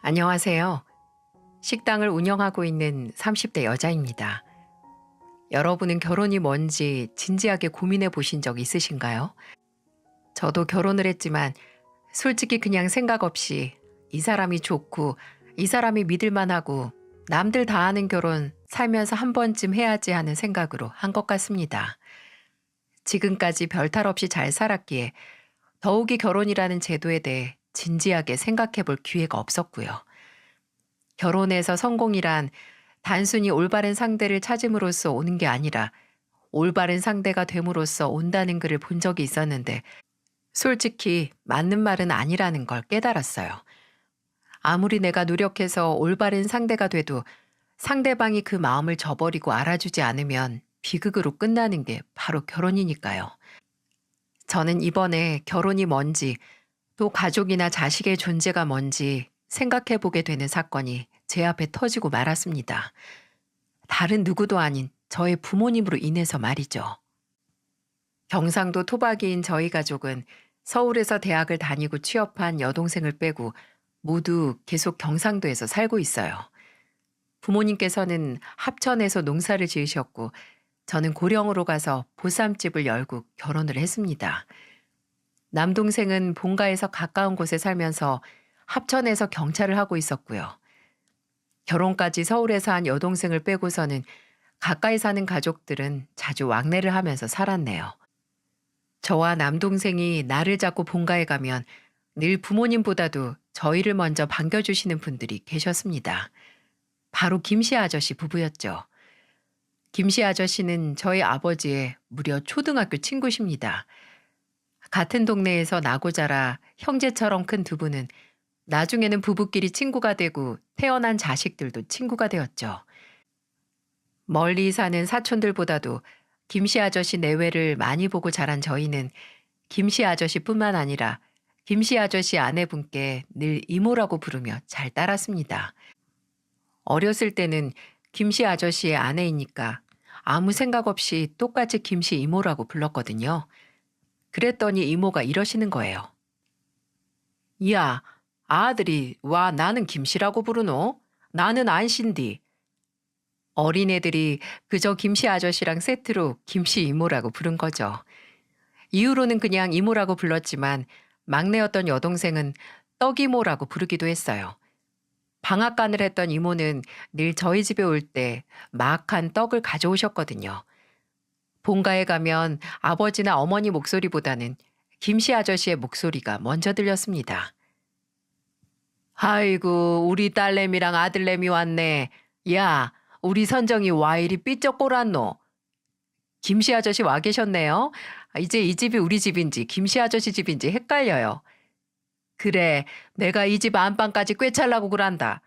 안녕하세요. 식당을 운영하고 있는 30대 여자입니다. 여러분은 결혼이 뭔지 진지하게 고민해 보신 적 있으신가요? 저도 결혼을 했지만 솔직히 그냥 생각 없이 이 사람이 좋고 이 사람이 믿을 만하고 남들 다 하는 결혼 살면서 한 번쯤 해야지 하는 생각으로 한 것 같습니다. 지금까지 별탈 없이 잘 살았기에 더욱이 결혼이라는 제도에 대해 진지하게 생각해 볼 기회가 없었고요. 결혼해서 성공이란 단순히 올바른 상대를 찾음으로써 오는 게 아니라 올바른 상대가 됨으로써 온다는 글을 본 적이 있었는데 솔직히 맞는 말은 아니라는 걸 깨달았어요. 아무리 내가 노력해서 올바른 상대가 돼도 상대방이 그 마음을 저버리고 알아주지 않으면 비극으로 끝나는 게 바로 결혼이니까요. 저는 이번에 결혼이 뭔지 또 가족이나 자식의 존재가 뭔지 생각해 보게 되는 사건이 제 앞에 터지고 말았습니다. 다른 누구도 아닌 저의 부모님으로 인해서 말이죠. 경상도 토박이인 저희 가족은 서울에서 대학을 다니고 취업한 여동생을 빼고 모두 계속 경상도에서 살고 있어요. 부모님께서는 합천에서 농사를 지으셨고 저는 고령으로 가서 보쌈집을 열고 결혼을 했습니다. 남동생은 본가에서 가까운 곳에 살면서 합천에서 경찰을 하고 있었고요. 결혼까지 서울에서 한 여동생을 빼고서는 가까이 사는 가족들은 자주 왕래를 하면서 살았네요. 저와 남동생이 나를 잡고 본가에 가면 늘 부모님보다도 저희를 먼저 반겨주시는 분들이 계셨습니다. 바로 김씨 아저씨 부부였죠. 김씨 아저씨는 저희 아버지의 무려 초등학교 친구십니다. 같은 동네에서 나고 자라 형제처럼 큰 두 분은 나중에는 부부끼리 친구가 되고 태어난 자식들도 친구가 되었죠. 멀리 사는 사촌들보다도 김씨 아저씨 내외를 많이 보고 자란 저희는 김씨 아저씨뿐만 아니라 김씨 아저씨 아내분께 늘 이모라고 부르며 잘 따랐습니다. 어렸을 때는 김씨 아저씨의 아내이니까 아무 생각 없이 똑같이 김씨 이모라고 불렀거든요. 그랬더니 이모가 이러시는 거예요. 야, 아들이 와 나는 김씨라고 부르노? 나는 안신디. 어린애들이 그저 김씨 아저씨랑 세트로 김씨 이모라고 부른 거죠. 이후로는 그냥 이모라고 불렀지만 막내였던 여동생은 떡이모라고 부르기도 했어요. 방앗간을 했던 이모는 늘 저희 집에 올 때 마악한 떡을 가져오셨거든요. 본가에 가면 아버지나 어머니 목소리보다는 김씨 아저씨의 목소리가 먼저 들렸습니다. 아이고, 우리 딸내미랑 아들내미 왔네. 야, 우리 선정이 와 이리 삐쩍꼬랐노. 김씨 아저씨 와 계셨네요. 이제 이 집이 우리 집인지 김씨 아저씨 집인지 헷갈려요. 그래, 내가 이 집 안방까지 꿰찰라고 그란다.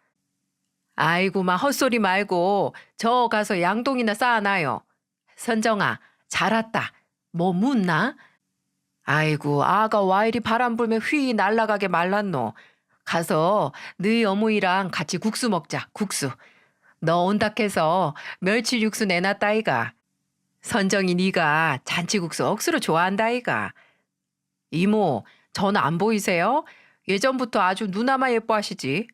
아이고, 마 헛소리 말고 저 가서 양동이나 쌓아놔요. 선정아, 잘 왔다. 뭐 묻나? 아이고, 아가 와 이리 바람 불면 휘 날아가게 말랐노. 가서 너희 어머니랑 같이 국수 먹자, 국수. 너 온다 해서 멸치 육수 내놨다 아이가. 선정이 네가 잔치국수 억수로 좋아한다 아이가. 이모, 전 안 보이세요? 예전부터 아주 누나만 예뻐하시지.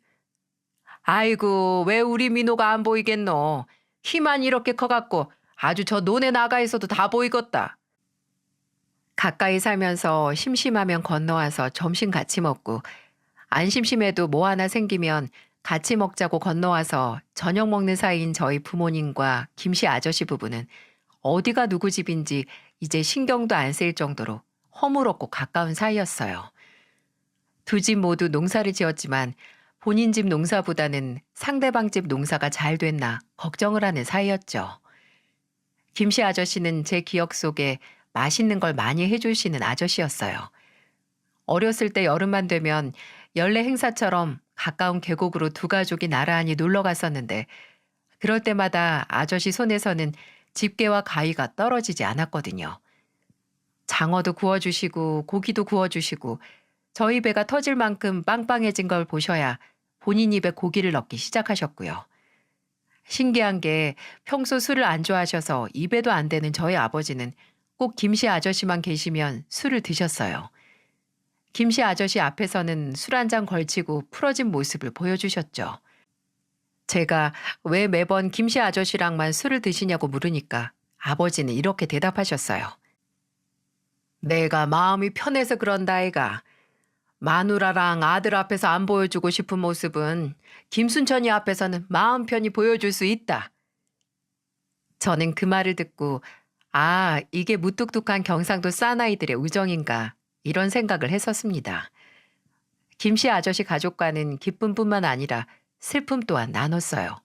아이고, 왜 우리 민호가 안 보이겠노. 키만 이렇게 커갖고 아주 저 논에 나가 있어도 다 보이겠다. 가까이 살면서 심심하면 건너와서 점심 같이 먹고 안 심심해도 뭐 하나 생기면 같이 먹자고 건너와서 저녁 먹는 사이인 저희 부모님과 김씨 아저씨 부부는 어디가 누구 집인지 이제 신경도 안 쓰일 정도로 허물없고 가까운 사이였어요. 두 집 모두 농사를 지었지만 본인 집 농사보다는 상대방 집 농사가 잘 됐나 걱정을 하는 사이였죠. 김씨 아저씨는 제 기억 속에 맛있는 걸 많이 해주시는 아저씨였어요. 어렸을 때 여름만 되면 연례 행사처럼 가까운 계곡으로 두 가족이 나란히 놀러 갔었는데 그럴 때마다 아저씨 손에서는 집게와 가위가 떨어지지 않았거든요. 장어도 구워주시고 고기도 구워주시고 저희 배가 터질 만큼 빵빵해진 걸 보셔야 본인 입에 고기를 넣기 시작하셨고요. 신기한 게 평소 술을 안 좋아하셔서 입에도 안 되는 저희 아버지는 꼭 김씨 아저씨만 계시면 술을 드셨어요. 김씨 아저씨 앞에서는 술 한 잔 걸치고 풀어진 모습을 보여주셨죠. 제가 왜 매번 김씨 아저씨랑만 술을 드시냐고 물으니까 아버지는 이렇게 대답하셨어요. 내가 마음이 편해서 그런다 아이가. 마누라랑 아들 앞에서 안 보여주고 싶은 모습은 김순천이 앞에서는 마음 편히 보여줄 수 있다. 저는 그 말을 듣고 아, 이게 무뚝뚝한 경상도 사나이들의 우정인가 이런 생각을 했었습니다. 김씨 아저씨 가족과는 기쁨뿐만 아니라 슬픔 또한 나눴어요.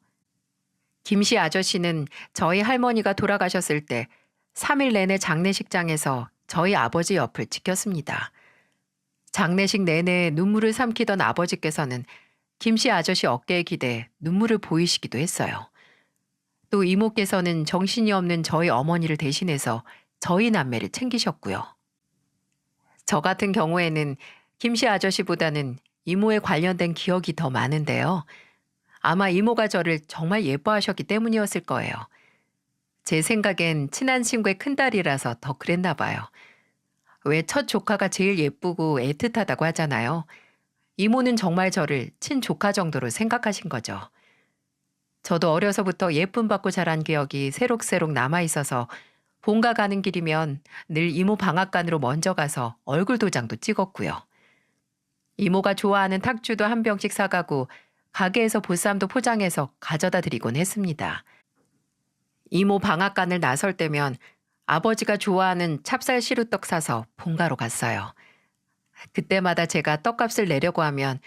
김씨 아저씨는 저희 할머니가 돌아가셨을 때 3일 내내 장례식장에서 저희 아버지 옆을 지켰습니다. 장례식 내내 눈물을 삼키던 아버지께서는 김씨 아저씨 어깨에 기대 눈물을 보이시기도 했어요. 또 이모께서는 정신이 없는 저희 어머니를 대신해서 저희 남매를 챙기셨고요. 저 같은 경우에는 김씨 아저씨보다는 이모에 관련된 기억이 더 많은데요. 아마 이모가 저를 정말 예뻐하셨기 때문이었을 거예요. 제 생각엔 친한 친구의 큰딸이라서 더 그랬나 봐요. 왜 첫 조카가 제일 예쁘고 애틋하다고 하잖아요. 이모는 정말 저를 친조카 정도로 생각하신 거죠. 저도 어려서부터 예쁨 받고 자란 기억이 새록새록 남아있어서 본가 가는 길이면 늘 이모 방앗간으로 먼저 가서 얼굴 도장도 찍었고요. 이모가 좋아하는 탁주도 한 병씩 사가고 가게에서 보쌈도 포장해서 가져다 드리곤 했습니다. 이모 방앗간을 나설 때면 아버지가 좋아하는 찹쌀 시루떡 사서 본가로 갔어요. 그때마다 제가 떡값을 내려고 하면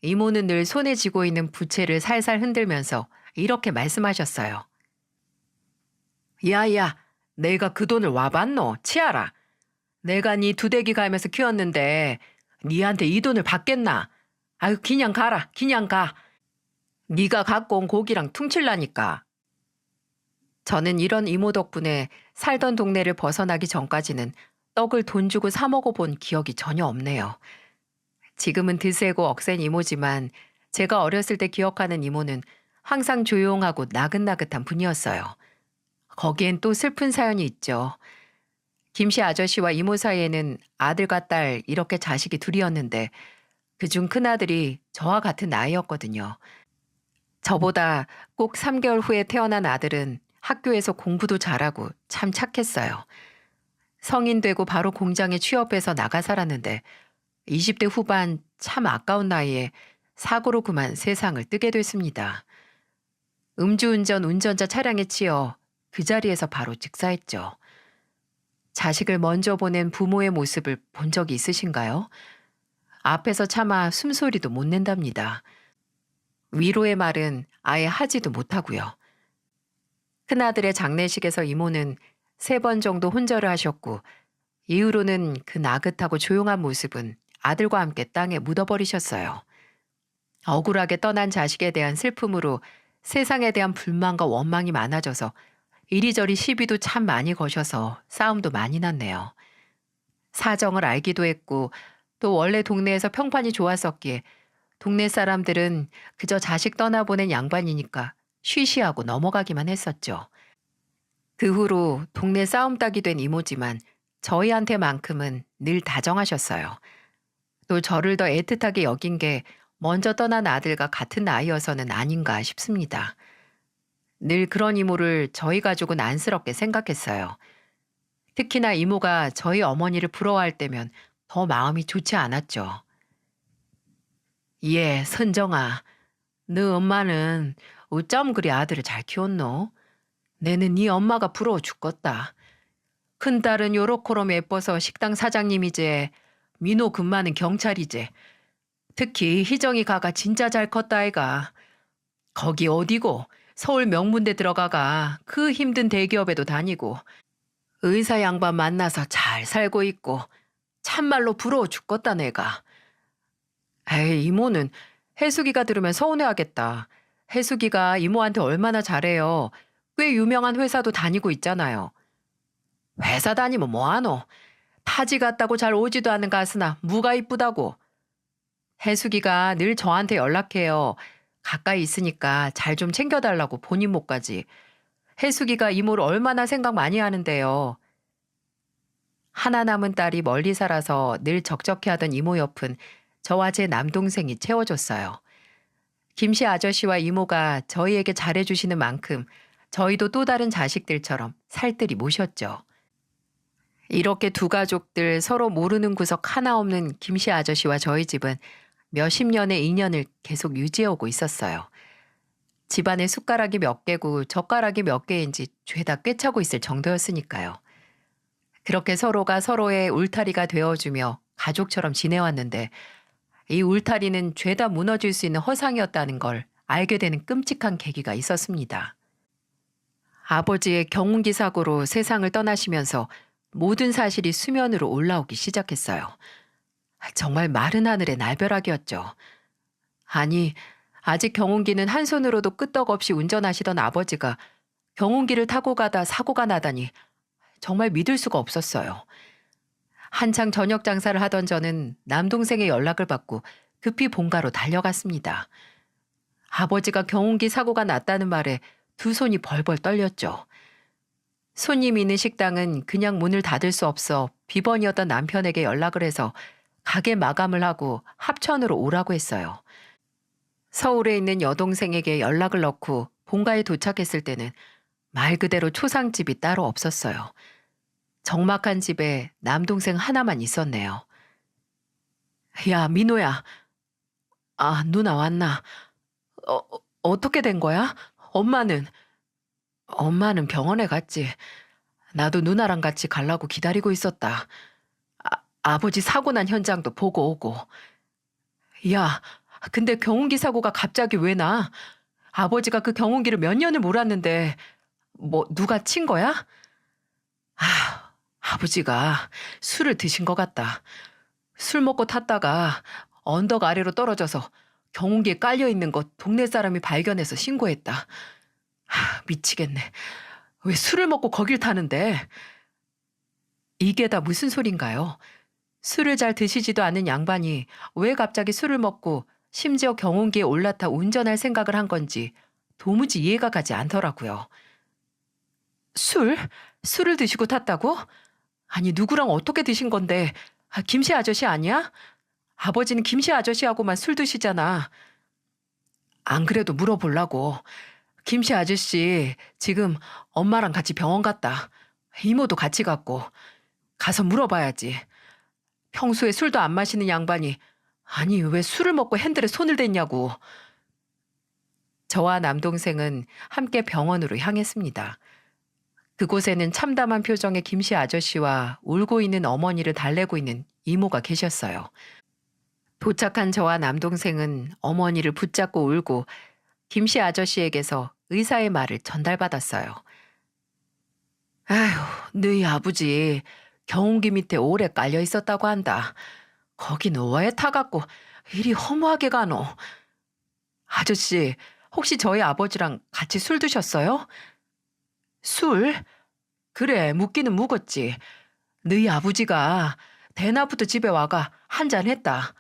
이모는 늘 손에 쥐고 있는 부채를 살살 흔들면서 이렇게 말씀하셨어요. 야야, 내가 그 돈을 와봤노? 치아라. 내가 네 두대기 갈면서 키웠는데 니한테 이 돈을 받겠나? 아유, 그냥 가라, 그냥 가. 네가 갖고 온 고기랑 퉁칠라니까. 저는 이런 이모 덕분에 살던 동네를 벗어나기 전까지는 떡을 돈 주고 사 먹어본 기억이 전혀 없네요. 지금은 드세고 억센 이모지만 제가 어렸을 때 기억하는 이모는 항상 조용하고 나긋나긋한 분이었어요. 거기엔 또 슬픈 사연이 있죠. 김씨 아저씨와 이모 사이에는 아들과 딸 이렇게 자식이 둘이었는데 그중 큰아들이 저와 같은 나이였거든요. 저보다 꼭 3개월 후에 태어난 아들은 학교에서 공부도 잘하고 참 착했어요. 성인 되고 바로 공장에 취업해서 나가 살았는데 20대 후반 참 아까운 나이에 사고로 그만 세상을 뜨게 됐습니다. 음주운전 운전자 차량에 치여 그 자리에서 바로 즉사했죠. 자식을 먼저 보낸 부모의 모습을 본 적이 있으신가요? 앞에서 차마 숨소리도 못 낸답니다. 위로의 말은 아예 하지도 못하고요. 큰아들의 장례식에서 이모는 3번 정도 혼절을 하셨고 이후로는 그 나긋하고 조용한 모습은 아들과 함께 땅에 묻어버리셨어요. 억울하게 떠난 자식에 대한 슬픔으로 세상에 대한 불만과 원망이 많아져서 이리저리 시비도 참 많이 거셔서 싸움도 많이 났네요. 사정을 알기도 했고 또 원래 동네에서 평판이 좋았었기에 동네 사람들은 그저 자식 떠나보낸 양반이니까 쉬쉬하고 넘어가기만 했었죠. 그 후로 동네 싸움 딱이 된 이모지만 저희한테만큼은 늘 다정하셨어요. 또 저를 더 애틋하게 여긴 게 먼저 떠난 아들과 같은 나이여서는 아닌가 싶습니다. 늘 그런 이모를 저희 가족은 안쓰럽게 생각했어요. 특히나 이모가 저희 어머니를 부러워할 때면 더 마음이 좋지 않았죠. 예, 선정아. 너 엄마는 어쩜 그리 아들을 잘 키웠노? 내는 네 엄마가 부러워 죽겠다. 큰딸은 요렇게럼 예뻐서 식당 사장님이제. 민호 금마는 경찰이제. 특히 희정이 가가 진짜 잘 컸다 아이가. 거기 어디고 서울 명문대 들어가가 그 힘든 대기업에도 다니고 의사 양반 만나서 잘 살고 있고 참말로 부러워 죽겠다 내가. 에이 이모는 혜숙이가 들으면 서운해하겠다. 혜숙이가 이모한테 얼마나 잘해요. 꽤 유명한 회사도 다니고 있잖아요. 회사 다니면 뭐하노? 타지 같다고 잘 오지도 않은 가스나 무가 이쁘다고. 혜숙이가 늘 저한테 연락해요. 가까이 있으니까 잘 좀 챙겨달라고 본인 몫까지. 혜숙이가 이모를 얼마나 생각 많이 하는데요. 하나 남은 딸이 멀리 살아서 늘 적적해하던 이모 옆은 저와 제 남동생이 채워줬어요. 김씨 아저씨와 이모가 저희에게 잘해주시는 만큼 저희도 또 다른 자식들처럼 살뜰히 모셨죠. 이렇게 두 가족들 서로 모르는 구석 하나 없는 김씨 아저씨와 저희 집은 몇십 년의 인연을 계속 유지해오고 있었어요. 집안에 숟가락이 몇 개고 젓가락이 몇 개인지 죄다 꿰차고 있을 정도였으니까요. 그렇게 서로가 서로의 울타리가 되어주며 가족처럼 지내왔는데 이 울타리는 죄다 무너질 수 있는 허상이었다는 걸 알게 되는 끔찍한 계기가 있었습니다. 아버지의 경운기 사고로 세상을 떠나시면서 모든 사실이 수면으로 올라오기 시작했어요. 정말 마른 하늘의 날벼락이었죠. 아니, 아직 경운기는 한 손으로도 끄떡없이 운전하시던 아버지가 경운기를 타고 가다 사고가 나다니 정말 믿을 수가 없었어요. 한창 저녁 장사를 하던 저는 남동생의 연락을 받고 급히 본가로 달려갔습니다. 아버지가 경운기 사고가 났다는 말에 두 손이 벌벌 떨렸죠. 손님 있는 식당은 그냥 문을 닫을 수 없어 비번이었던 남편에게 연락을 해서 가게 마감을 하고 합천으로 오라고 했어요. 서울에 있는 여동생에게 연락을 넣고 본가에 도착했을 때는 말 그대로 초상집이 따로 없었어요. 적막한 집에 남동생 하나만 있었네요. 야, 민호야. 아, 누나 왔나? 어떻게 된 거야? 엄마는? 엄마는 병원에 갔지. 나도 누나랑 같이 가려고 기다리고 있었다. 아버지 사고 난 현장도 보고 오고. 야, 근데 경운기 사고가 갑자기 왜 나? 아버지가 그 경운기를 몇 년을 몰았는데 뭐 누가 친 거야? 아버지가 술을 드신 것 같다. 술 먹고 탔다가 언덕 아래로 떨어져서 경운기에 깔려 있는 것 동네 사람이 발견해서 신고했다. 미치겠네. 왜 술을 먹고 거길 타는데? 이게 다 무슨 소린가요? 술을 잘 드시지도 않는 양반이 왜 갑자기 술을 먹고 심지어 경운기에 올라타 운전할 생각을 한 건지 도무지 이해가 가지 않더라고요. 술을 드시고 탔다고? 아니, 누구랑 어떻게 드신 건데? 김씨 아저씨 아니야? 아버지는 김씨 아저씨하고만 술 드시잖아. 안 그래도 물어보려고. 김씨 아저씨 지금 엄마랑 같이 병원 갔다. 이모도 같이 갔고. 가서 물어봐야지. 평소에 술도 안 마시는 양반이 아니 왜 술을 먹고 핸들에 손을 댔냐고. 저와 남동생은 함께 병원으로 향했습니다. 그곳에는 참담한 표정의 김씨 아저씨와 울고 있는 어머니를 달래고 있는 이모가 계셨어요. 도착한 저와 남동생은 어머니를 붙잡고 울고 김씨 아저씨에게서 의사의 말을 전달받았어요. 아휴, 너희 아버지 경운기 밑에 오래 깔려 있었다고 한다. 거긴 왜 타갖고 이리 허무하게 가노? 아저씨, 혹시 저희 아버지랑 같이 술 드셨어요? 술? 그래, 묻기는 묵었지. 너희 아버지가 대낮부터 집에 와가 한잔 했다.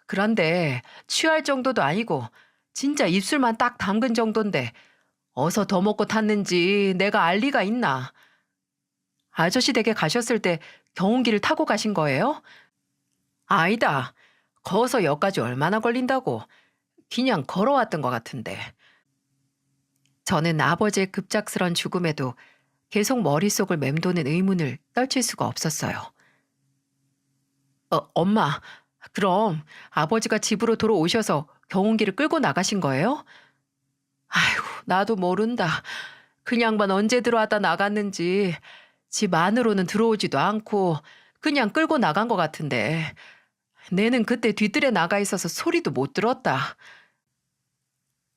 그런데 취할 정도도 아니고 진짜 입술만 딱 담근 정도인데 어서 더 먹고 탔는지 내가 알 리가 있나? 아저씨 댁에 가셨을 때 경운기를 타고 가신 거예요? 아니다. 거서 여기까지 얼마나 걸린다고. 그냥 걸어왔던 것 같은데. 저는 아버지의 급작스런 죽음에도 계속 머릿속을 맴도는 의문을 떨칠 수가 없었어요. 엄마, 그럼 아버지가 집으로 돌아오셔서 경운기를 끌고 나가신 거예요? 아이고, 나도 모른다. 그 양반 언제 들어왔다 나갔는지 집 안으로는 들어오지도 않고 그냥 끌고 나간 것 같은데 내는 그때 뒤뜰에 나가 있어서 소리도 못 들었다.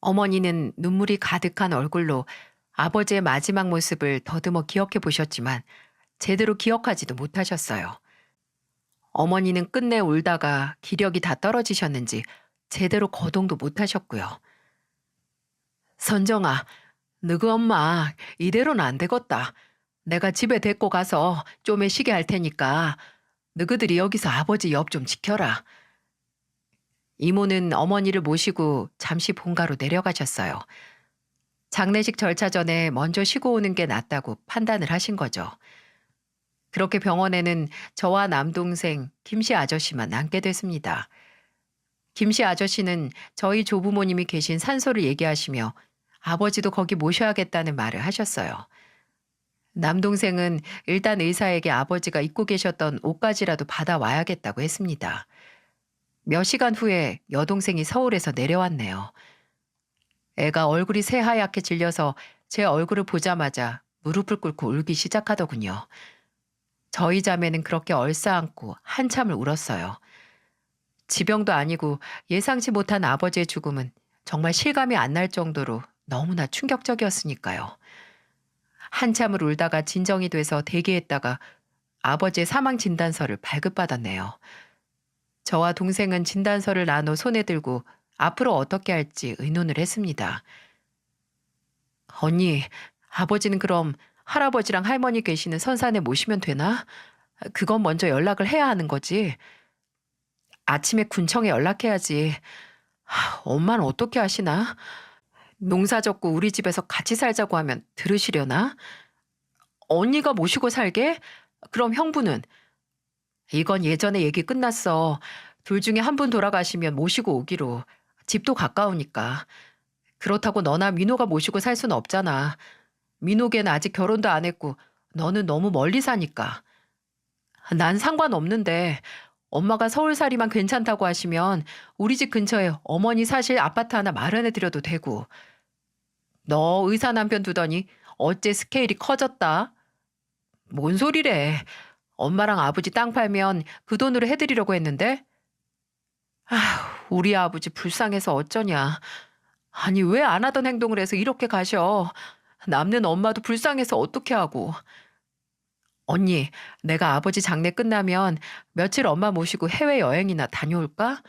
어머니는 눈물이 가득한 얼굴로 아버지의 마지막 모습을 더듬어 기억해 보셨지만 제대로 기억하지도 못하셨어요. 어머니는 끝내 울다가 기력이 다 떨어지셨는지 제대로 거동도 못하셨고요. 선정아, 너그 엄마 이대로는 안 되겠다. 내가 집에 데리고 가서 좀에 쉬게 할 테니까 너희들이 여기서 아버지 옆 좀 지켜라. 이모는 어머니를 모시고 잠시 본가로 내려가셨어요. 장례식 절차 전에 먼저 쉬고 오는 게 낫다고 판단을 하신 거죠. 그렇게 병원에는 저와 남동생 김씨 아저씨만 남게 됐습니다. 김씨 아저씨는 저희 조부모님이 계신 산소를 얘기하시며 아버지도 거기 모셔야겠다는 말을 하셨어요. 남동생은 일단 의사에게 아버지가 입고 계셨던 옷까지라도 받아와야겠다고 했습니다. 몇 시간 후에 여동생이 서울에서 내려왔네요. 애가 얼굴이 새하얗게 질려서 제 얼굴을 보자마자 무릎을 꿇고 울기 시작하더군요. 저희 자매는 그렇게 얼싸안고 한참을 울었어요. 지병도 아니고 예상치 못한 아버지의 죽음은 정말 실감이 안 날 정도로 너무나 충격적이었으니까요. 한참을 울다가 진정이 돼서 대기했다가 아버지의 사망 진단서를 발급받았네요. 저와 동생은 진단서를 나눠 손에 들고 앞으로 어떻게 할지 의논을 했습니다. 언니, 아버지는 그럼 할아버지랑 할머니 계시는 선산에 모시면 되나? 그건 먼저 연락을 해야 하는 거지. 아침에 군청에 연락해야지. 엄마는 어떻게 하시나? 농사 젓고 우리 집에서 같이 살자고 하면 들으시려나? 언니가 모시고 살게? 그럼 형부는? 이건 예전에 얘기 끝났어. 둘 중에 한 분 돌아가시면 모시고 오기로. 집도 가까우니까. 그렇다고 너나 민호가 모시고 살 수는 없잖아. 민호걔는 아직 결혼도 안 했고 너는 너무 멀리 사니까. 난 상관없는데 엄마가 서울살이만 괜찮다고 하시면 우리 집 근처에 어머니 사실 아파트 하나 마련해 드려도 되고. 너 의사 남편 두더니 어째 스케일이 커졌다? 뭔 소리래. 엄마랑 아버지 땅 팔면 그 돈으로 해드리려고 했는데? 우리 아버지 불쌍해서 어쩌냐. 아니 왜 안 하던 행동을 해서 이렇게 가셔. 남는 엄마도 불쌍해서 어떻게 하고. 언니, 내가 아버지 장례 끝나면 며칠 엄마 모시고 해외여행이나 다녀올까?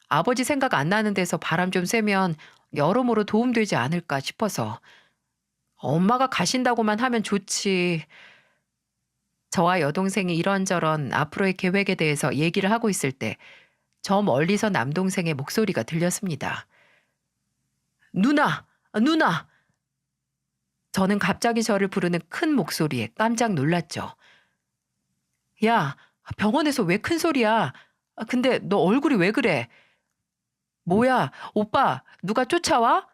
아버지 생각 안 나는 데서 바람 좀 쐬면 여러모로 도움되지 않을까 싶어서. 엄마가 가신다고만 하면 좋지. 저와 여동생이 이런저런 앞으로의 계획에 대해서 얘기를 하고 있을 때 저 멀리서 남동생의 목소리가 들렸습니다. 누나! 누나! 저는 갑자기 저를 부르는 큰 목소리에 깜짝 놀랐죠. 야, 병원에서 왜 큰 소리야? 근데 너 얼굴이 왜 그래? 뭐야, 오빠, 누가 쫓아와?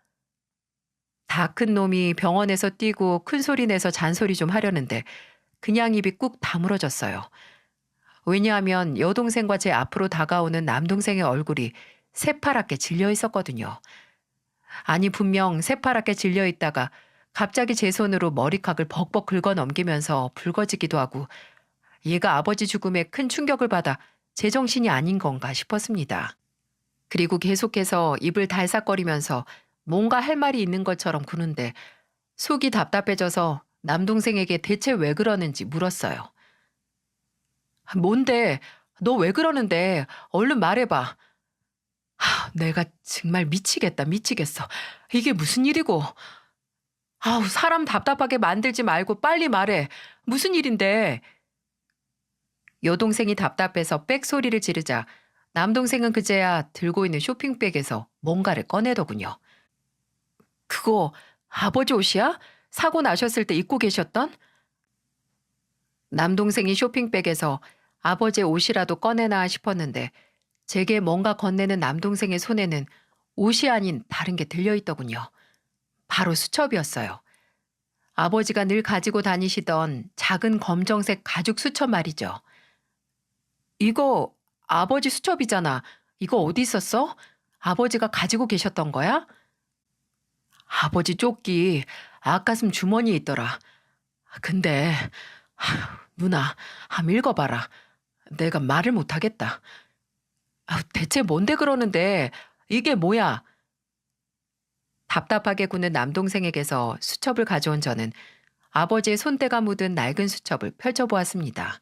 다 큰 놈이 병원에서 뛰고 큰 소리 내서 잔소리 좀 하려는데 그냥 입이 꾹 다물어졌어요. 왜냐하면 여동생과 제 앞으로 다가오는 남동생의 얼굴이 새파랗게 질려 있었거든요. 아니 분명 새파랗게 질려 있다가 갑자기 제 손으로 머리카락을 벅벅 긁어 넘기면서 붉어지기도 하고 얘가 아버지 죽음에 큰 충격을 받아 제정신이 아닌 건가 싶었습니다. 그리고 계속해서 입을 달싹거리면서 뭔가 할 말이 있는 것처럼 구는데 속이 답답해져서 남동생에게 대체 왜 그러는지 물었어요. 뭔데? 너 왜 그러는데? 얼른 말해봐. 내가 정말 미치겠다, 미치겠어. 이게 무슨 일이고? 아우, 사람 답답하게 만들지 말고 빨리 말해. 무슨 일인데? 여동생이 답답해서 빽 소리를 지르자 남동생은 그제야 들고 있는 쇼핑백에서 뭔가를 꺼내더군요. 그거 아버지 옷이야? 사고 나셨을 때 입고 계셨던? 남동생이 쇼핑백에서 아버지의 옷이라도 꺼내나 싶었는데 제게 뭔가 건네는 남동생의 손에는 옷이 아닌 다른 게 들려있더군요. 바로 수첩이었어요. 아버지가 늘 가지고 다니시던 작은 검정색 가죽 수첩 말이죠. 이거 아버지 수첩이잖아. 이거 어디 있었어? 아버지가 가지고 계셨던 거야? 아버지 조끼 아가슴 주머니에 있더라. 근데 누나 한번 읽어봐라. 내가 말을 못하겠다. 대체 뭔데 그러는데 이게 뭐야? 답답하게 구는 남동생에게서 수첩을 가져온 저는 아버지의 손때가 묻은 낡은 수첩을 펼쳐보았습니다.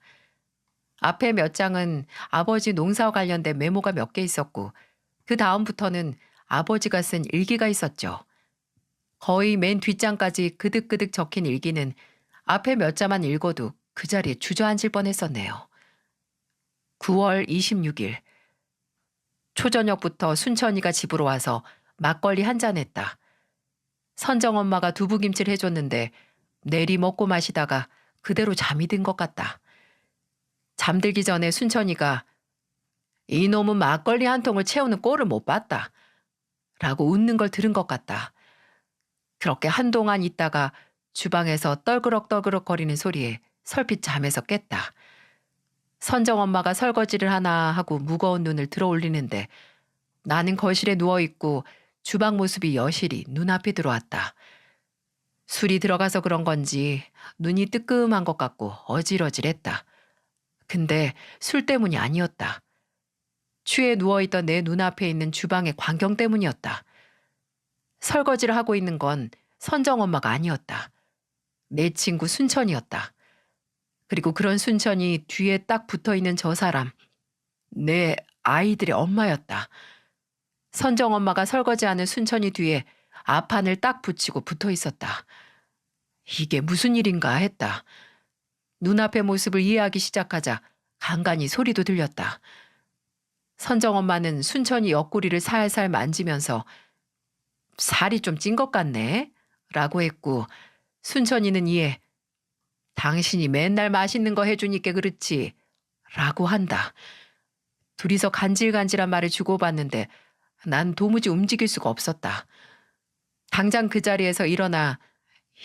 앞에 몇 장은 아버지 농사와 관련된 메모가 몇 개 있었고 그 다음부터는 아버지가 쓴 일기가 있었죠. 거의 맨 뒷장까지 그득그득 적힌 일기는 앞에 몇 자만 읽어도 그 자리에 주저앉을 뻔했었네요. 9월 26일 초저녁부터 순천이가 집으로 와서 막걸리 한 잔 했다. 선정엄마가 두부김치를 해줬는데 내리 먹고 마시다가 그대로 잠이 든 것 같다. 잠들기 전에 순천이가 이놈은 막걸리 한 통을 채우는 꼴을 못 봤다 라고 웃는 걸 들은 것 같다. 그렇게 한동안 있다가 주방에서 떨그럭떨그럭거리는 소리에 설핏 잠에서 깼다. 선정엄마가 설거지를 하나 하고 무거운 눈을 들어 올리는데 나는 거실에 누워있고 주방 모습이 여실히 눈앞에 들어왔다. 술이 들어가서 그런 건지 눈이 뜨끔한 것 같고 어질어질했다. 근데 술 때문이 아니었다. 취해 누워있던 내 눈앞에 있는 주방의 광경 때문이었다. 설거지를 하고 있는 건 선정엄마가 아니었다. 내 친구 순천이었다. 그리고 그런 순천이 뒤에 딱 붙어있는 저 사람, 내 아이들의 엄마였다. 선정엄마가 설거지하는 순천이 뒤에 앞판을 딱 붙이고 붙어있었다. 이게 무슨 일인가 했다. 눈앞의 모습을 이해하기 시작하자 간간히 소리도 들렸다. 선정엄마는 순천이 옆구리를 살살 만지면서 살이 좀 찐 것 같네 라고 했고 순천이는 이에 당신이 맨날 맛있는 거 해주니까 그렇지 라고 한다. 둘이서 간질간질한 말을 주고받는데 난 도무지 움직일 수가 없었다. 당장 그 자리에서 일어나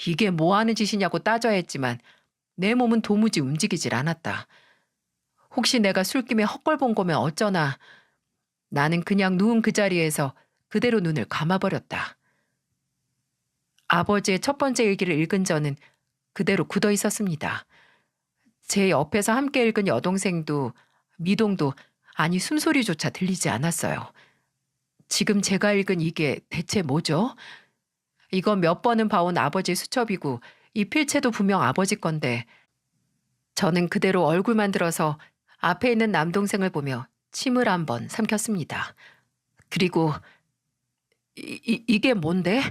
이게 뭐 하는 짓이냐고 따져야 했지만 내 몸은 도무지 움직이질 않았다. 혹시 내가 술김에 헛걸 본 거면 어쩌나. 나는 그냥 누운 그 자리에서 그대로 눈을 감아버렸다. 아버지의 첫 번째 일기를 읽은 저는 그대로 굳어 있었습니다. 제 옆에서 함께 읽은 여동생도 미동도 아니 숨소리조차 들리지 않았어요. 지금 제가 읽은 이게 대체 뭐죠? 이건 몇 번은 봐온 아버지의 수첩이고 이 필체도 분명 아버지 건데 저는 그대로 얼굴만 들어서 앞에 있는 남동생을 보며 침을 한번 삼켰습니다. 그리고 이게 뭔데?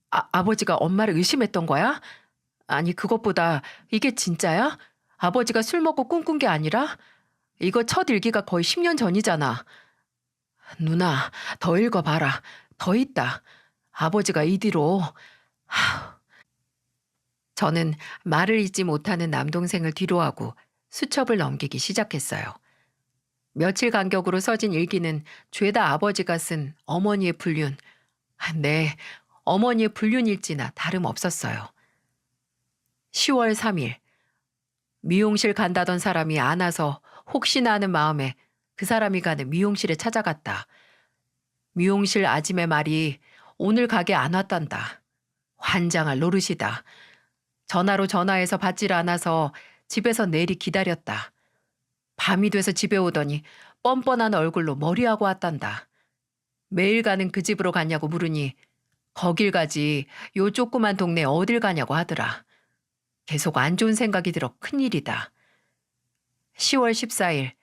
아버지가 엄마를 의심했던 거야? 아니 그것보다 이게 진짜야? 아버지가 술 먹고 꿈꾼 게 아니라? 이거 첫 일기가 거의 10년 전이잖아. 누나 더 읽어봐라. 더 있다. 아버지가 이 뒤로. 저는 말을 잇지 못하는 남동생을 뒤로하고 수첩을 넘기기 시작했어요. 며칠 간격으로 써진 일기는 죄다 아버지가 쓴 어머니의 불륜. 네, 어머니의 불륜일지나 다름없었어요. 10월 3일. 미용실 간다던 사람이 안 와서 혹시나 하는 마음에 그 사람이 가는 미용실에 찾아갔다. 미용실 아줌의 말이 오늘 가게 안 왔단다. 환장할 노릇이다. 전화로 전화해서 받질 않아서 집에서 내리 기다렸다. 밤이 돼서 집에 오더니 뻔뻔한 얼굴로 머리하고 왔단다. 매일 가는 그 집으로 갔냐고 물으니 거길 가지 요 조그만 동네 어딜 가냐고 하더라. 계속 안 좋은 생각이 들어 큰일이다. 10월 14일.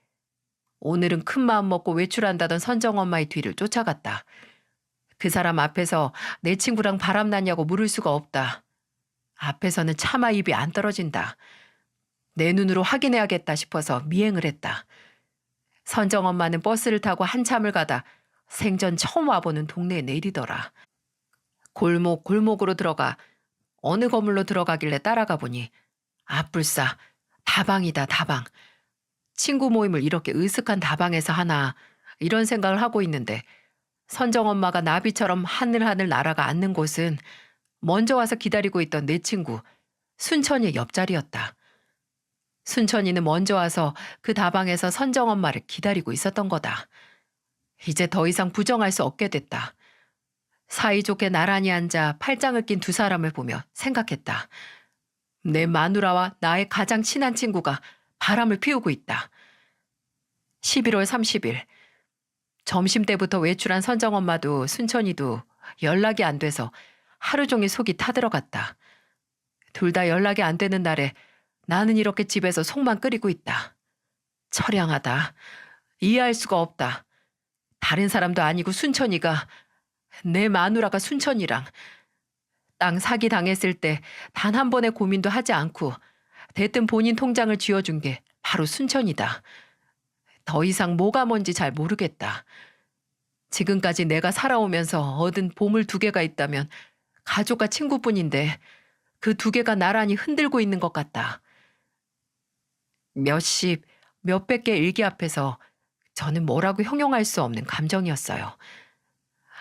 오늘은 큰 마음 먹고 외출한다던 선정엄마의 뒤를 쫓아갔다. 그 사람 앞에서 내 친구랑 바람났냐고 물을 수가 없다. 앞에서는 차마 입이 안 떨어진다. 내 눈으로 확인해야겠다 싶어서 미행을 했다. 선정엄마는 버스를 타고 한참을 가다 생전 처음 와보는 동네에 내리더라. 골목으로 들어가 어느 건물로 들어가길래 따라가 보니 아뿔싸 다방이다 다방. 친구 모임을 이렇게 으슥한 다방에서 하나 이런 생각을 하고 있는데 선정엄마가 나비처럼 하늘하늘 날아가 앉는 곳은 먼저 와서 기다리고 있던 내 친구 순천이의 옆자리였다. 순천이는 먼저 와서 그 다방에서 선정엄마를 기다리고 있었던 거다. 이제 더 이상 부정할 수 없게 됐다. 사이좋게 나란히 앉아 팔짱을 낀 두 사람을 보며 생각했다. 내 마누라와 나의 가장 친한 친구가 바람을 피우고 있다. 11월 30일. 점심때부터 외출한 선정엄마도 순천이도 연락이 안 돼서 하루 종일 속이 타들어갔다. 둘 다 연락이 안 되는 날에 나는 이렇게 집에서 속만 끓이고 있다. 처량하다. 이해할 수가 없다. 다른 사람도 아니고 순천이가, 내 마누라가 순천이랑 땅 사기 당했을 때 단 한 번의 고민도 하지 않고 대뜸 본인 통장을 쥐어준 게 바로 순천이다. 더 이상 뭐가 뭔지 잘 모르겠다. 지금까지 내가 살아오면서 얻은 보물 2개가 있다면 가족과 친구뿐인데 그 2개가 나란히 흔들고 있는 것 같다. 몇 십, 몇백 개 일기 앞에서 저는 뭐라고 형용할 수 없는 감정이었어요.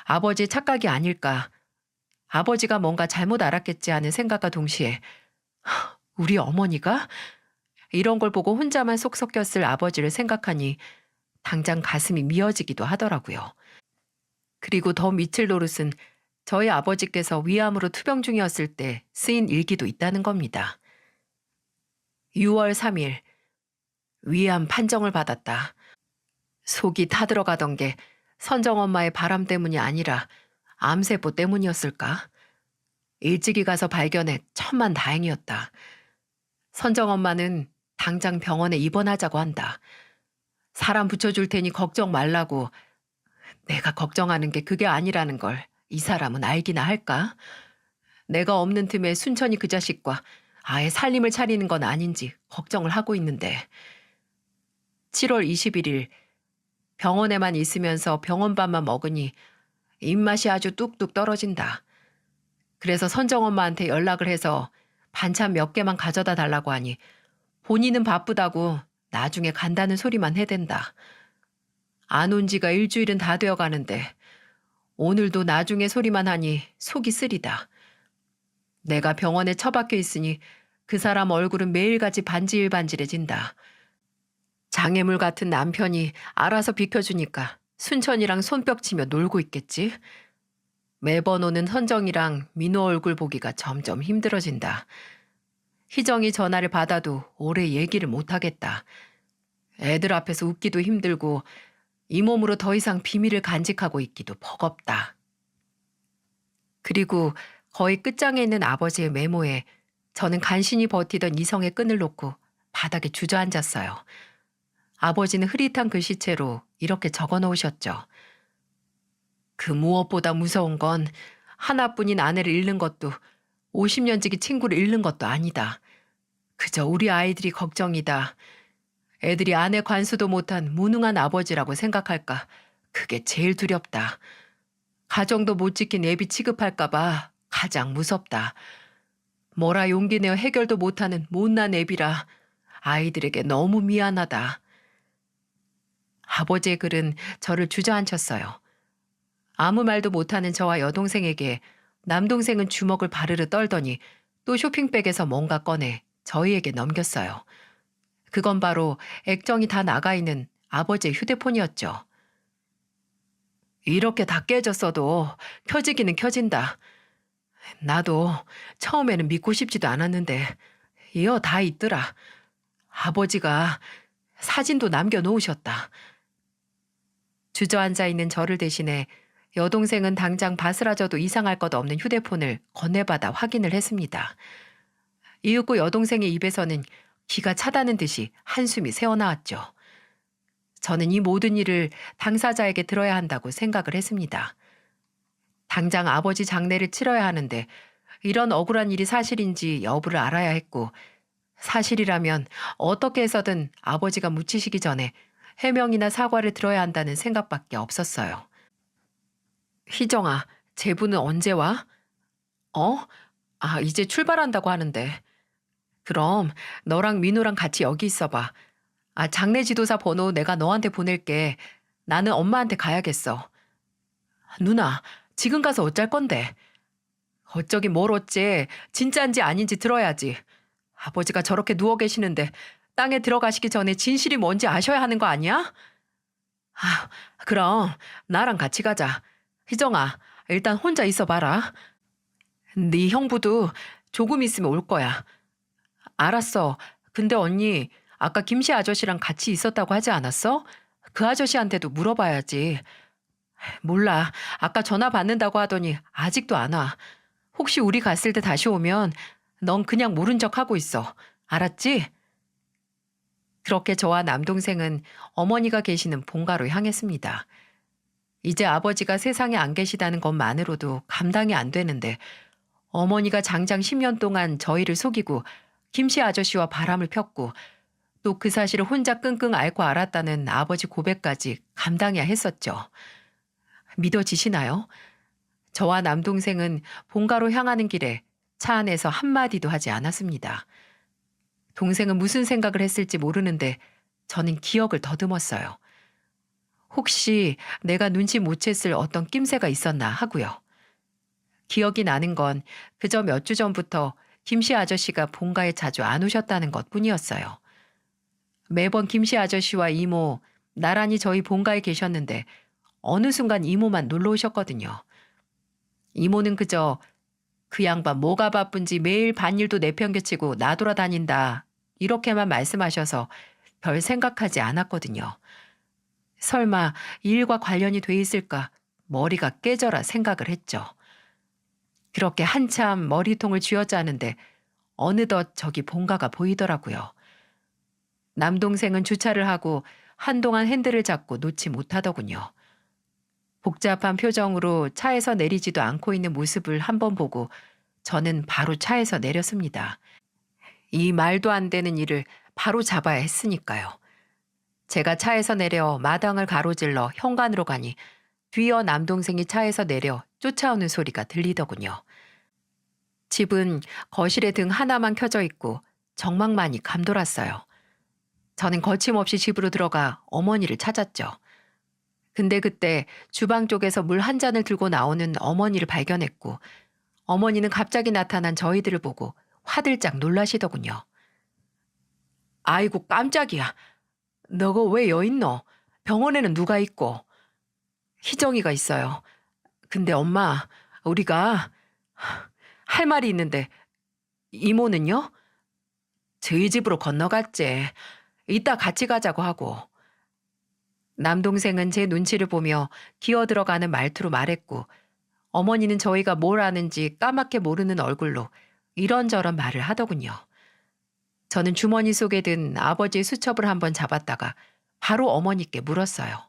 아버지의 착각이 아닐까, 아버지가 뭔가 잘못 알았겠지 하는 생각과 동시에 우리 어머니가 이런 걸 보고 혼자만 속 썩였을 아버지를 생각하니 당장 가슴이 미어지기도 하더라고요. 그리고 더 미칠 노릇은 저희 아버지께서 위암으로 투병 중이었을 때 쓰인 일기도 있다는 겁니다. 6월 3일, 위암 판정을 받았다. 속이 타들어가던 게 선정 엄마의 바람 때문이 아니라 암세포 때문이었을까? 일찍이 가서 발견해 천만 다행이었다. 선정 엄마는 당장 병원에 입원하자고 한다. 사람 붙여줄 테니 걱정 말라고. 내가 걱정하는 게 그게 아니라는 걸 이 사람은 알기나 할까? 내가 없는 틈에 순천이 그 자식과 아예 살림을 차리는 건 아닌지 걱정을 하고 있는데. 7월 21일 병원에만 있으면서 병원밥만 먹으니 입맛이 아주 뚝뚝 떨어진다. 그래서 선정 엄마한테 연락을 해서 반찬 몇 개만 가져다 달라고 하니 본인은 바쁘다고 나중에 간다는 소리만 해댄다. 안 온 지가 일주일은 다 되어 가는데 오늘도 나중에 소리만 하니 속이 쓰리다. 내가 병원에 처박혀 있으니 그 사람 얼굴은 매일같이 반질반질해진다. 장애물 같은 남편이 알아서 비켜주니까 순천이랑 손뼉 치며 놀고 있겠지. 매번 오는 선정이랑 민호 얼굴 보기가 점점 힘들어진다. 희정이 전화를 받아도 오래 얘기를 못하겠다. 애들 앞에서 웃기도 힘들고 이 몸으로 더 이상 비밀을 간직하고 있기도 버겁다. 그리고 거의 끝장에 있는 아버지의 메모에 저는 간신히 버티던 이성의 끈을 놓고 바닥에 주저앉았어요. 아버지는 흐릿한 글씨체로 이렇게 적어 놓으셨죠. 그 무엇보다 무서운 건 하나뿐인 아내를 잃는 것도 50년 지기 친구를 잃는 것도 아니다. 그저 우리 아이들이 걱정이다. 애들이 아내 관수도 못한 무능한 아버지라고 생각할까. 그게 제일 두렵다. 가정도 못 지킨 애비 취급할까 봐 가장 무섭다. 뭐라 용기 내어 해결도 못하는 못난 애비라 아이들에게 너무 미안하다. 아버지의 글은 저를 주저앉혔어요. 아무 말도 못하는 저와 여동생에게 남동생은 주먹을 바르르 떨더니 또 쇼핑백에서 뭔가 꺼내 저희에게 넘겼어요. 그건 바로 액정이 다 나가 있는 아버지의 휴대폰이었죠. 이렇게 다 깨졌어도 켜지기는 켜진다. 나도 처음에는 믿고 싶지도 않았는데 이어 다 있더라. 아버지가 사진도 남겨놓으셨다. 주저앉아 있는 저를 대신해 여동생은 당장 바스라져도 이상할 것 없는 휴대폰을 건네받아 확인을 했습니다. 이윽고 여동생의 입에서는 기가 차다는 듯이 한숨이 새어나왔죠. 저는 이 모든 일을 당사자에게 들어야 한다고 생각을 했습니다. 당장 아버지 장례를 치러야 하는데 이런 억울한 일이 사실인지 여부를 알아야 했고, 사실이라면 어떻게 해서든 아버지가 묻히시기 전에 해명이나 사과를 들어야 한다는 생각밖에 없었어요. 희정아, 제부는 언제 와? 이제 출발한다고 하는데. 그럼 너랑 민우랑 같이 여기 있어봐. 장례 지도사 번호 내가 너한테 보낼게. 나는 엄마한테 가야겠어. 누나, 지금 가서 어쩔 건데? 어쩌긴 뭘 어째. 진짜인지 아닌지 들어야지. 아버지가 저렇게 누워 계시는데 땅에 들어가시기 전에 진실이 뭔지 아셔야 하는 거 아니야? 그럼 나랑 같이 가자. 희정아, 일단 혼자 있어봐라. 네 형부도 조금 있으면 올 거야. 알았어. 근데 언니, 아까 김씨 아저씨랑 같이 있었다고 하지 않았어? 그 아저씨한테도 물어봐야지. 몰라. 아까 전화 받는다고 하더니 아직도 안 와. 혹시 우리 갔을 때 다시 오면 넌 그냥 모른 척 하고 있어. 알았지? 그렇게 저와 남동생은 어머니가 계시는 본가로 향했습니다. 이제 아버지가 세상에 안 계시다는 것만으로도 감당이 안 되는데 어머니가 장장 10년 동안 저희를 속이고 김씨 아저씨와 바람을 폈고 또 그 사실을 혼자 끙끙 앓고 알았다는 아버지 고백까지 감당해야 했었죠. 믿어지시나요? 저와 남동생은 본가로 향하는 길에 차 안에서 한마디도 하지 않았습니다. 동생은 무슨 생각을 했을지 모르는데 저는 기억을 더듬었어요. 혹시 내가 눈치 못 챘을 어떤 낌새가 있었나 하고요. 기억이 나는 건 그저 몇 주 전부터 김씨 아저씨가 본가에 자주 안 오셨다는 것뿐이었어요. 매번 김씨 아저씨와 이모 나란히 저희 본가에 계셨는데 어느 순간 이모만 놀러 오셨거든요. 이모는 그저 그 양반 뭐가 바쁜지 매일 밭일도 내팽개치고 나돌아다닌다 이렇게만 말씀하셔서 별 생각하지 않았거든요. 설마 일과 관련이 돼 있을까 머리가 깨져라 생각을 했죠. 그렇게 한참 머리통을 쥐어짜는데 어느덧 저기 본가가 보이더라고요. 남동생은 주차를 하고 한동안 핸들을 잡고 놓지 못하더군요. 복잡한 표정으로 차에서 내리지도 않고 있는 모습을 한번 보고 저는 바로 차에서 내렸습니다. 이 말도 안 되는 일을 바로 잡아야 했으니까요. 제가 차에서 내려 마당을 가로질러 현관으로 가니 뒤이어 남동생이 차에서 내려 쫓아오는 소리가 들리더군요. 집은 거실에 등 하나만 켜져 있고 정막만이 감돌았어요. 저는 거침없이 집으로 들어가 어머니를 찾았죠. 근데 그때 주방 쪽에서 물 한 잔을 들고 나오는 어머니를 발견했고 어머니는 갑자기 나타난 저희들을 보고 화들짝 놀라시더군요. 아이고 깜짝이야. 너가 왜 여 있노? 병원에는 누가 있고? 희정이가 있어요. 근데 엄마, 우리가 할 말이 있는데 이모는요? 저희 집으로 건너갔지. 이따 같이 가자고 하고. 남동생은 제 눈치를 보며 기어 들어가는 말투로 말했고 어머니는 저희가 뭘 아는지 까맣게 모르는 얼굴로 이런저런 말을 하더군요. 저는 주머니 속에 든 아버지의 수첩을 한번 잡았다가 바로 어머니께 물었어요.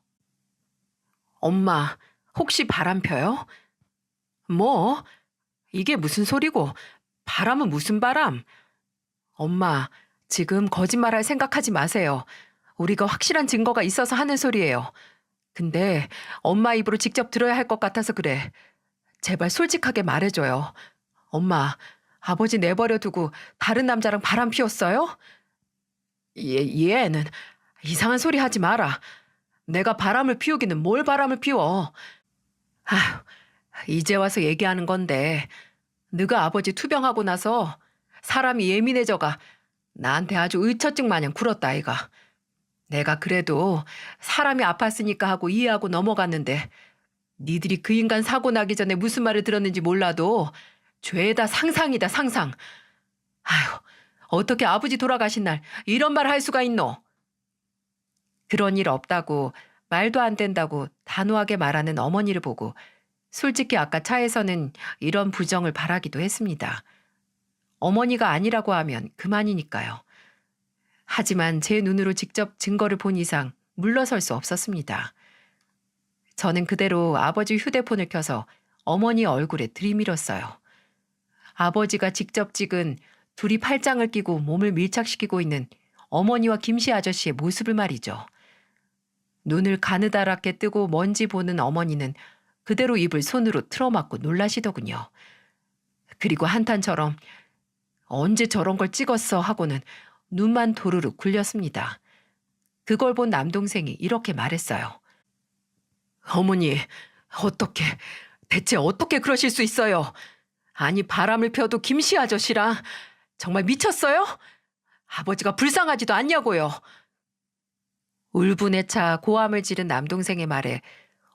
엄마, 혹시 바람 펴요? 뭐? 이게 무슨 소리고? 바람은 무슨 바람? 엄마, 지금 거짓말할 생각하지 마세요. 우리가 확실한 증거가 있어서 하는 소리예요. 근데 엄마 입으로 직접 들어야 할 것 같아서 그래. 제발 솔직하게 말해줘요. 엄마, 아버지 내버려 두고 다른 남자랑 바람 피웠어요? 얘는 이상한 소리 하지 마라. 내가 바람을 피우기는 뭘 바람을 피워. 아휴, 이제 와서 얘기하는 건데 네가 아버지 투병하고 나서 사람이 예민해져가 나한테 아주 의처증 마냥 굴었다 아이가. 내가 그래도 사람이 아팠으니까 하고 이해하고 넘어갔는데 니들이 그 인간 사고 나기 전에 무슨 말을 들었는지 몰라도 죄다 상상이다 상상. 아휴, 어떻게 아버지 돌아가신 날 이런 말 할 수가 있노? 그런 일 없다고 말도 안 된다고 단호하게 말하는 어머니를 보고 솔직히 아까 차에서는 이런 부정을 바라기도 했습니다. 어머니가 아니라고 하면 그만이니까요. 하지만 제 눈으로 직접 증거를 본 이상 물러설 수 없었습니다. 저는 그대로 아버지 휴대폰을 켜서 어머니 얼굴에 들이밀었어요. 아버지가 직접 찍은 둘이 팔짱을 끼고 몸을 밀착시키고 있는 어머니와 김씨 아저씨의 모습을 말이죠. 눈을 가느다랗게 뜨고 먼지 보는 어머니는 그대로 입을 손으로 틀어막고 놀라시더군요. 그리고 한탄처럼 언제 저런 걸 찍었어 하고는 눈만 도르륵 굴렸습니다. 그걸 본 남동생이 이렇게 말했어요. 어머니, 대체 어떻게 그러실 수 있어요? 아니 바람을 펴도 김씨 아저씨랑 정말 미쳤어요? 아버지가 불쌍하지도 않냐고요. 울분에 차 고함을 지른 남동생의 말에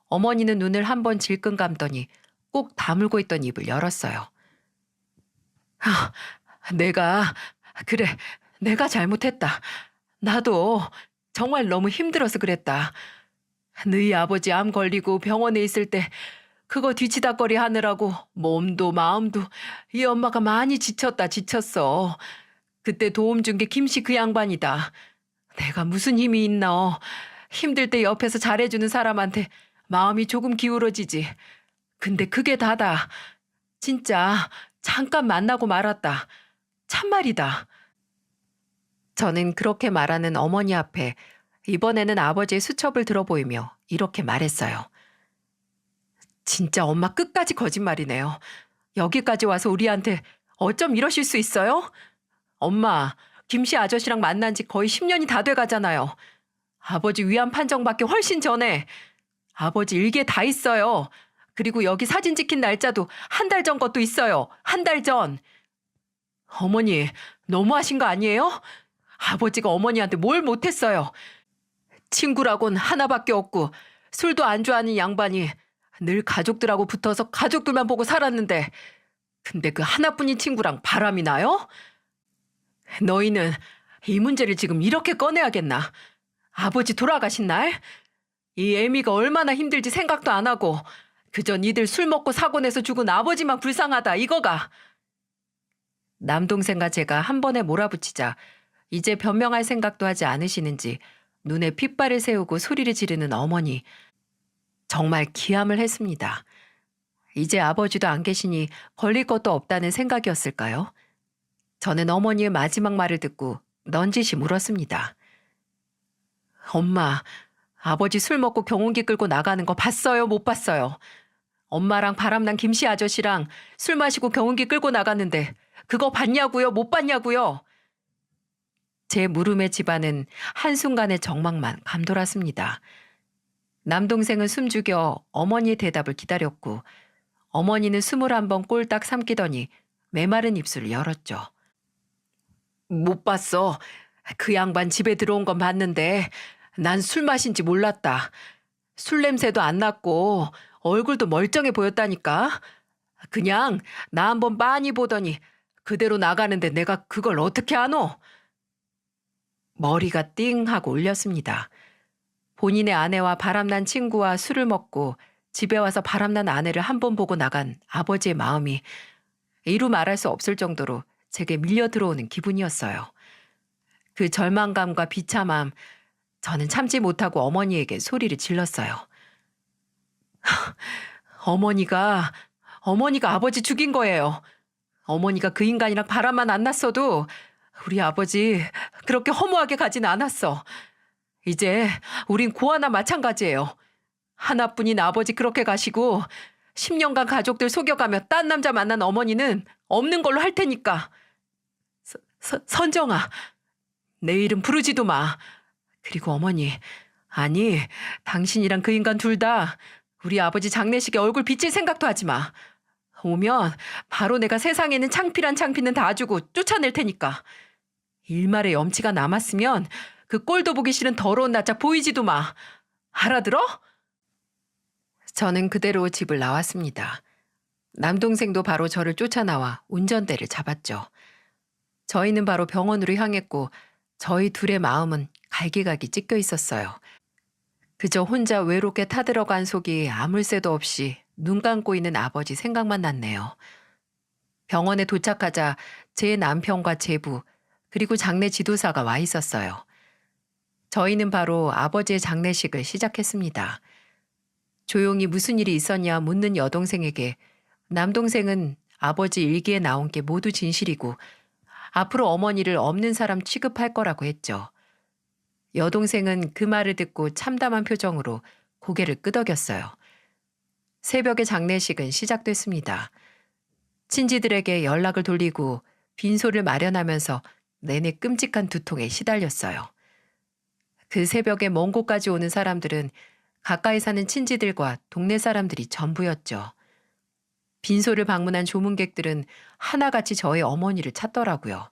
어머니는 눈을 한번 질끈 감더니 꼭 다물고 있던 입을 열었어요. 내가 잘못했다. 나도 정말 너무 힘들어서 그랬다. 너희 아버지 암 걸리고 병원에 있을 때 그거 뒤치다거리 하느라고 몸도 마음도 이 엄마가 많이 지쳤어. 그때 도움 준 게 김씨 그 양반이다. 내가 무슨 힘이 있나. 힘들 때 옆에서 잘해주는 사람한테 마음이 조금 기울어지지. 근데 그게 다다. 진짜 잠깐 만나고 말았다. 참말이다. 저는 그렇게 말하는 어머니 앞에 이번에는 아버지의 수첩을 들어보이며 이렇게 말했어요. 진짜 엄마 끝까지 거짓말이네요. 여기까지 와서 우리한테 어쩜 이러실 수 있어요? 엄마, 김씨 아저씨랑 만난 지 거의 10년이 다 돼가잖아요. 아버지 위안 판정받기 훨씬 전에. 아버지 일기에 다 있어요. 그리고 여기 사진 찍힌 날짜도 한 달 전 것도 있어요. 한 달 전. 어머니, 너무하신 거 아니에요? 아버지가 어머니한테 뭘 못했어요. 친구라곤 하나밖에 없고 술도 안 좋아하는 양반이 늘 가족들하고 붙어서 가족들만 보고 살았는데 근데 그 하나뿐인 친구랑 바람이 나요? 너희는 이 문제를 지금 이렇게 꺼내야겠나? 아버지 돌아가신 날? 이 애미가 얼마나 힘들지 생각도 안 하고 그저 니들 술 먹고 사고 내서 죽은 아버지만 불쌍하다 이거가. 남동생과 제가 한 번에 몰아붙이자 이제 변명할 생각도 하지 않으시는지 눈에 핏발을 세우고 소리를 지르는 어머니. 정말 기함을 했습니다. 이제 아버지도 안 계시니 걸릴 것도 없다는 생각이었을까요? 저는 어머니의 마지막 말을 듣고 넌지시 물었습니다. 엄마, 아버지 술 먹고 경운기 끌고 나가는 거 봤어요? 못 봤어요? 엄마랑 바람난 김씨 아저씨랑 술 마시고 경운기 끌고 나갔는데 그거 봤냐고요? 못 봤냐고요? 제 물음의 집안은 한순간의 정막만 감돌았습니다. 남동생은 숨죽여 어머니의 대답을 기다렸고 어머니는 21번 꼴딱 삼키더니 메마른 입술을 열었죠. 못 봤어. 그 양반 집에 들어온 건 봤는데 난 술 마신지 몰랐다. 술 냄새도 안 났고 얼굴도 멀쩡해 보였다니까. 그냥 나 한번 빤히 보더니 그대로 나가는데 내가 그걸 어떻게 아노? 머리가 띵 하고 울렸습니다. 본인의 아내와 바람난 친구와 술을 먹고 집에 와서 바람난 아내를 한 번 보고 나간 아버지의 마음이 이루 말할 수 없을 정도로 제게 밀려 들어오는 기분이었어요. 그 절망감과 비참함, 저는 참지 못하고 어머니에게 소리를 질렀어요. 어머니가 아버지 죽인 거예요. 어머니가 그 인간이랑 바람만 안 났어도 우리 아버지 그렇게 허무하게 가진 않았어. 이제 우린 고아나 마찬가지예요. 하나뿐인 아버지 그렇게 가시고 10년간 가족들 속여가며 딴 남자 만난 어머니는 없는 걸로 할 테니까. 선정아, 내 이름 부르지도 마. 그리고 어머니, 아니 당신이랑 그 인간 둘 다 우리 아버지 장례식에 얼굴 비칠 생각도 하지 마. 오면 바로 내가 세상에는 창피란 창피는 다 주고 쫓아낼 테니까. 일말의 염치가 남았으면 그 꼴도 보기 싫은 더러운 낯짝 보이지도 마. 알아들어? 저는 그대로 집을 나왔습니다. 남동생도 바로 저를 쫓아나와 운전대를 잡았죠. 저희는 바로 병원으로 향했고 저희 둘의 마음은 갈기갈기 찢겨 있었어요. 그저 혼자 외롭게 타들어간 속이 아물 새도 없이 눈 감고 있는 아버지 생각만 났네요. 병원에 도착하자 제 남편과 제부 그리고 장례 지도사가 와 있었어요. 저희는 바로 아버지의 장례식을 시작했습니다. 조용히 무슨 일이 있었냐 묻는 여동생에게 남동생은 아버지 일기에 나온 게 모두 진실이고 앞으로 어머니를 없는 사람 취급할 거라고 했죠. 여동생은 그 말을 듣고 참담한 표정으로 고개를 끄덕였어요. 새벽에 장례식은 시작됐습니다. 친지들에게 연락을 돌리고 빈소를 마련하면서 내내 끔찍한 두통에 시달렸어요. 그 새벽에 먼 곳까지 오는 사람들은 가까이 사는 친지들과 동네 사람들이 전부였죠. 빈소를 방문한 조문객들은 하나같이 저의 어머니를 찾더라고요.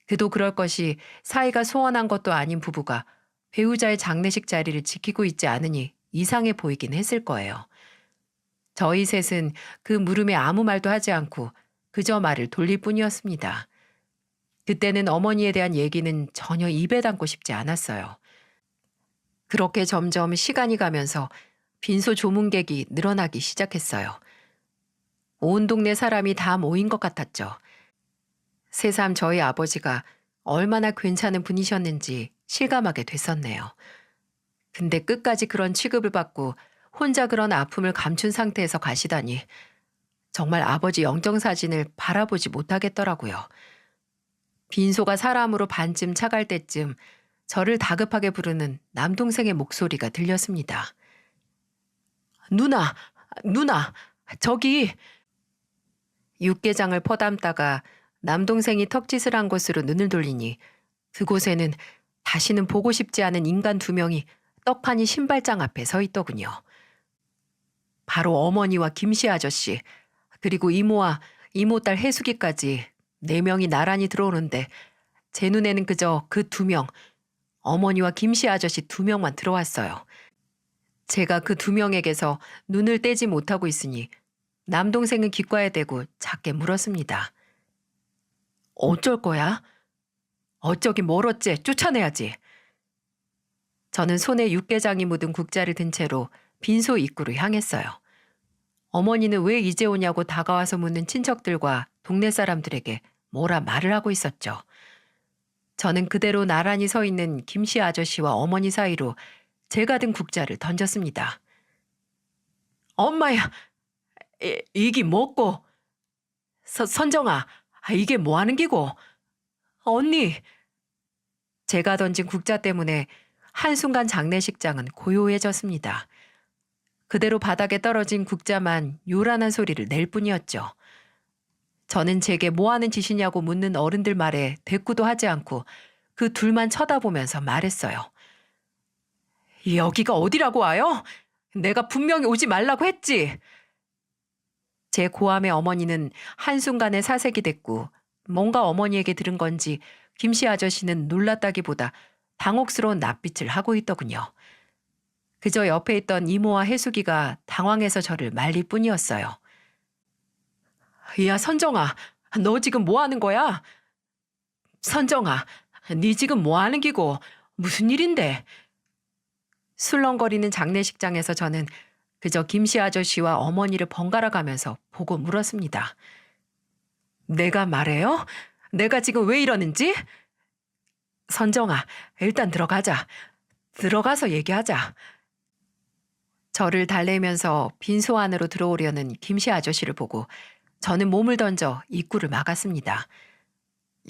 그도 그럴 것이 사이가 소원한 것도 아닌 부부가 배우자의 장례식 자리를 지키고 있지 않으니 이상해 보이긴 했을 거예요. 저희 셋은 그 물음에 아무 말도 하지 않고 그저 말을 돌릴 뿐이었습니다. 그때는 어머니에 대한 얘기는 전혀 입에 담고 싶지 않았어요. 그렇게 점점 시간이 가면서 빈소 조문객이 늘어나기 시작했어요. 온 동네 사람이 다 모인 것 같았죠. 새삼 저희 아버지가 얼마나 괜찮은 분이셨는지 실감하게 됐었네요. 근데 끝까지 그런 취급을 받고 혼자 그런 아픔을 감춘 상태에서 가시다니 정말 아버지 영정사진을 바라보지 못하겠더라고요. 빈소가 사람으로 반쯤 차갈 때쯤 저를 다급하게 부르는 남동생의 목소리가 들렸습니다. 누나, 저기. 육개장을 퍼담다가 남동생이 턱짓을 한 곳으로 눈을 돌리니 그곳에는 다시는 보고 싶지 않은 인간 두 명이 떡하니 신발장 앞에 서 있더군요. 바로 어머니와 김씨 아저씨, 그리고 이모와 이모딸 해숙이까지 4명이 나란히 들어오는데 제 눈에는 그저 그 2명, 어머니와 김씨 아저씨 2명만 들어왔어요. 제가 그 2명에게서 눈을 떼지 못하고 있으니 남동생은 귓가에 대고 작게 물었습니다. 어쩔 거야? 어쩌긴 뭘 어째, 쫓아내야지. 저는 손에 육개장이 묻은 국자를 든 채로 빈소 입구로 향했어요. 어머니는 왜 이제 오냐고 다가와서 묻는 친척들과 동네 사람들에게 뭐라 말을 하고 있었죠. 저는 그대로 나란히 서 있는 김씨 아저씨와 어머니 사이로 제가 든 국자를 던졌습니다. 엄마야, 이게 뭐고? 선정아, 이게 뭐 하는 기고? 언니. 제가 던진 국자 때문에 한순간 장례식장은 고요해졌습니다. 그대로 바닥에 떨어진 국자만 요란한 소리를 낼 뿐이었죠. 저는 제게 뭐 하는 짓이냐고 묻는 어른들 말에 대꾸도 하지 않고 그 둘만 쳐다보면서 말했어요. 여기가 어디라고 와요? 내가 분명히 오지 말라고 했지. 제 고함의 어머니는 한순간에 사색이 됐고 뭔가 어머니에게 들은 건지 김씨 아저씨는 놀랐다기보다 당혹스러운 낯빛을 하고 있더군요. 그저 옆에 있던 이모와 해숙이가 당황해서 저를 말릴 뿐이었어요. 야, 선정아, 너 지금 뭐 하는 거야? 선정아, 네 지금 뭐 하는 기고? 무슨 일인데? 술렁거리는 장례식장에서 저는 그저 김씨 아저씨와 어머니를 번갈아 가면서 보고 물었습니다. 내가 말해요? 내가 지금 왜 이러는지? 선정아, 일단 들어가자. 들어가서 얘기하자. 저를 달래면서 빈소 안으로 들어오려는 김씨 아저씨를 보고 저는 몸을 던져 입구를 막았습니다.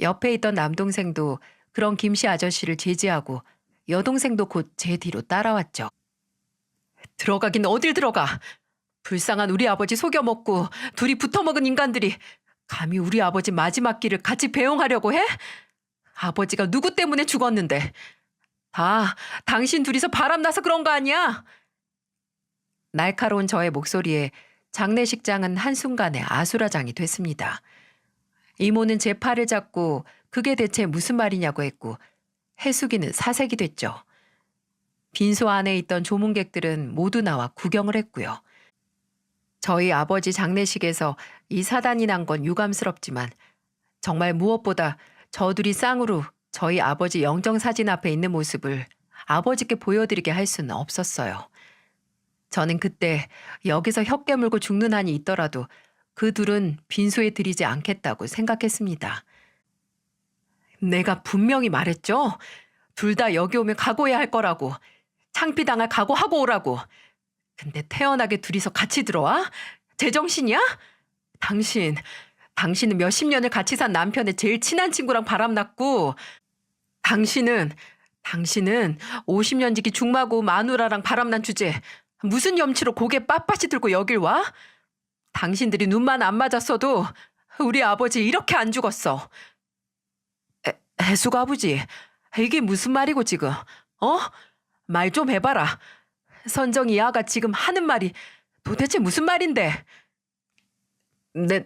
옆에 있던 남동생도 그런 김씨 아저씨를 제지하고 여동생도 곧 제 뒤로 따라왔죠. 들어가긴 어딜 들어가. 불쌍한 우리 아버지 속여먹고 둘이 붙어먹은 인간들이 감히 우리 아버지 마지막 길을 같이 배웅하려고 해? 아버지가 누구 때문에 죽었는데. 다 당신 둘이서 바람나서 그런 거 아니야? 날카로운 저의 목소리에 장례식장은 한순간에 아수라장이 됐습니다. 이모는 제 팔을 잡고 그게 대체 무슨 말이냐고 했고 해숙이는 사색이 됐죠. 빈소 안에 있던 조문객들은 모두 나와 구경을 했고요. 저희 아버지 장례식에서 이 사단이 난 건 유감스럽지만 정말 무엇보다 저 둘이 쌍으로 저희 아버지 영정사진 앞에 있는 모습을 아버지께 보여드리게 할 수는 없었어요. 저는 그때 여기서 혀 깨물고 죽는 한이 있더라도 그 둘은 빈소에 들이지 않겠다고 생각했습니다. 내가 분명히 말했죠. 둘 다 여기 오면 각오해야 할 거라고. 창피당할 각오하고 오라고. 근데 태연하게 둘이서 같이 들어와? 제정신이야? 당신은 몇십 년을 같이 산 남편의 제일 친한 친구랑 바람났고 당신은 50년 지기 중마고 마누라랑 바람난 주제 무슨 염치로 고개 빳빳이 들고 여길 와? 당신들이 눈만 안 맞았어도 우리 아버지 이렇게 안 죽었어. 해숙 아버지, 이게 무슨 말이고 지금? 말 좀 해봐라. 선정이 아가 지금 하는 말이 도대체 무슨 말인데?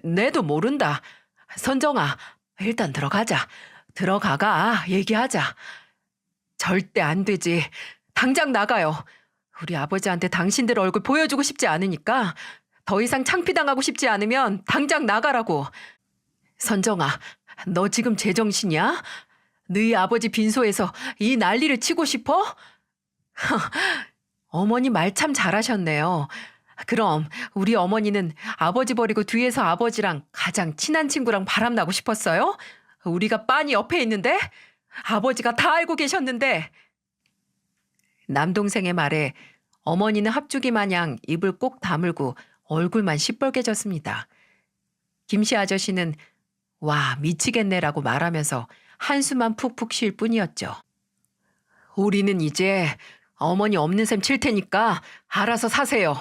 내도 모른다. 선정아, 일단 들어가자. 들어가가 얘기하자. 절대 안 되지. 당장 나가요. 우리 아버지한테 당신들 얼굴 보여주고 싶지 않으니까 더 이상 창피당하고 싶지 않으면 당장 나가라고. 선정아, 너 지금 제정신이야? 너희 아버지 빈소에서 이 난리를 치고 싶어? 어머니 말 참 잘하셨네요. 그럼 우리 어머니는 아버지 버리고 뒤에서 아버지랑 가장 친한 친구랑 바람나고 싶었어요? 우리가 빤히 옆에 있는데? 아버지가 다 알고 계셨는데. 남동생의 말에 어머니는 합주기 마냥 입을 꼭 다물고 얼굴만 시뻘개졌습니다. 김씨 아저씨는 와 미치겠네라고 말하면서 한숨만 푹푹 쉴 뿐이었죠. 우리는 이제 어머니 없는 셈 칠 테니까 알아서 사세요.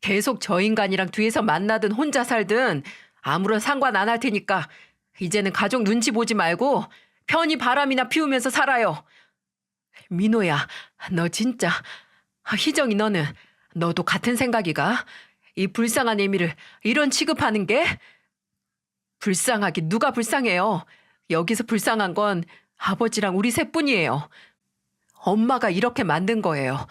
계속 저 인간이랑 뒤에서 만나든 혼자 살든 아무런 상관 안 할 테니까 이제는 가족 눈치 보지 말고 편히 바람이나 피우면서 살아요. 민호야, 너 진짜. 희정이 너는 너도 같은 생각이가? 이 불쌍한 애미를 이런 취급하는 게? 불쌍하긴 누가 불쌍해요. 여기서 불쌍한 건 아버지랑 우리 셋뿐이에요. 엄마가 이렇게 만든 거예요.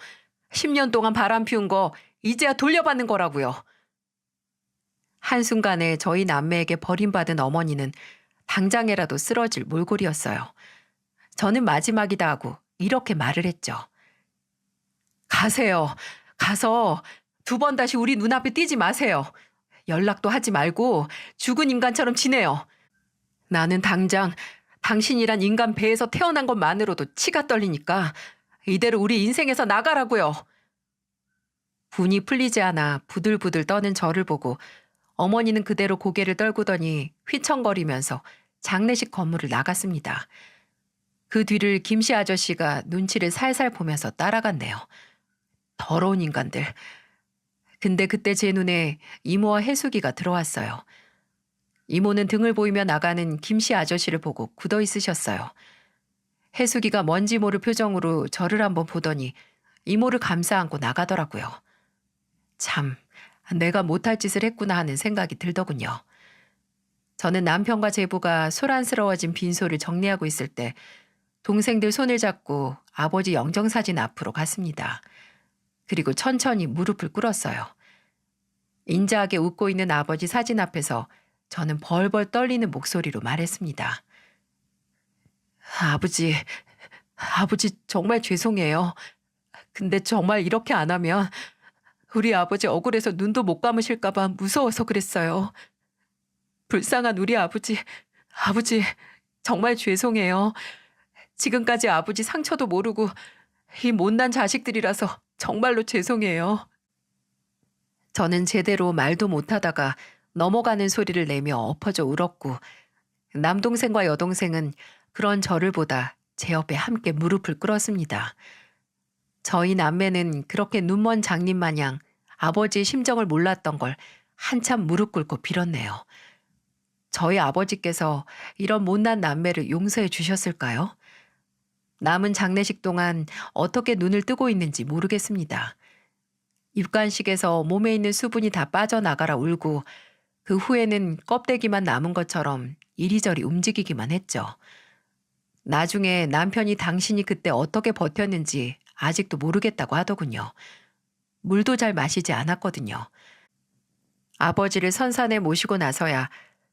10년 동안 바람 피운 거 이제야 돌려받는 거라고요. 한순간에 저희 남매에게 버림받은 어머니는 당장에라도 쓰러질 몰골이었어요. 저는 마지막이다 하고 이렇게 말을 했죠. 가세요. 가서 2번 다시 우리 눈앞에 띄지 마세요. 연락도 하지 말고 죽은 인간처럼 지내요. 나는 당장 당신이란 인간 배에서 태어난 것만으로도 치가 떨리니까 이대로 우리 인생에서 나가라고요. 분이 풀리지 않아 부들부들 떠는 저를 보고 어머니는 그대로 고개를 떨구더니 휘청거리면서 장례식 건물을 나갔습니다. 그 뒤를 김씨 아저씨가 눈치를 살살 보면서 따라갔네요. 더러운 인간들. 근데 그때 제 눈에 이모와 해숙이가 들어왔어요. 이모는 등을 보이며 나가는 김씨 아저씨를 보고 굳어 있으셨어요. 해숙이가 뭔지 모를 표정으로 저를 한번 보더니 이모를 감싸 안고 나가더라고요. 참, 내가 못할 짓을 했구나 하는 생각이 들더군요. 저는 남편과 제부가 소란스러워진 빈소를 정리하고 있을 때 동생들 손을 잡고 아버지 영정사진 앞으로 갔습니다. 그리고 천천히 무릎을 꿇었어요. 인자하게 웃고 있는 아버지 사진 앞에서 저는 벌벌 떨리는 목소리로 말했습니다. 아버지 정말 죄송해요. 근데 정말 이렇게 안 하면 우리 아버지 억울해서 눈도 못 감으실까봐 무서워서 그랬어요. 불쌍한 우리 아버지 정말 죄송해요. 지금까지 아버지 상처도 모르고 이 못난 자식들이라서 정말로 죄송해요. 저는 제대로 말도 못하다가 넘어가는 소리를 내며 엎어져 울었고 남동생과 여동생은 그런 저를 보다 제 옆에 함께 무릎을 꿇었습니다. 저희 남매는 그렇게 눈먼 장님 마냥 아버지의 심정을 몰랐던 걸 한참 무릎 꿇고 빌었네요. 저희 아버지께서 이런 못난 남매를 용서해 주셨을까요? 남은 장례식 동안 어떻게 눈을 뜨고 있는지 모르겠습니다. 입관식에서 몸에 있는 수분이 다 빠져나가라 울고 그 후에는 껍데기만 남은 것처럼 이리저리 움직이기만 했죠. 나중에 남편이 당신이 그때 어떻게 버텼는지 아직도 모르겠다고 하더군요. 물도 잘 마시지 않았거든요. 아버지를 선산에 모시고 나서야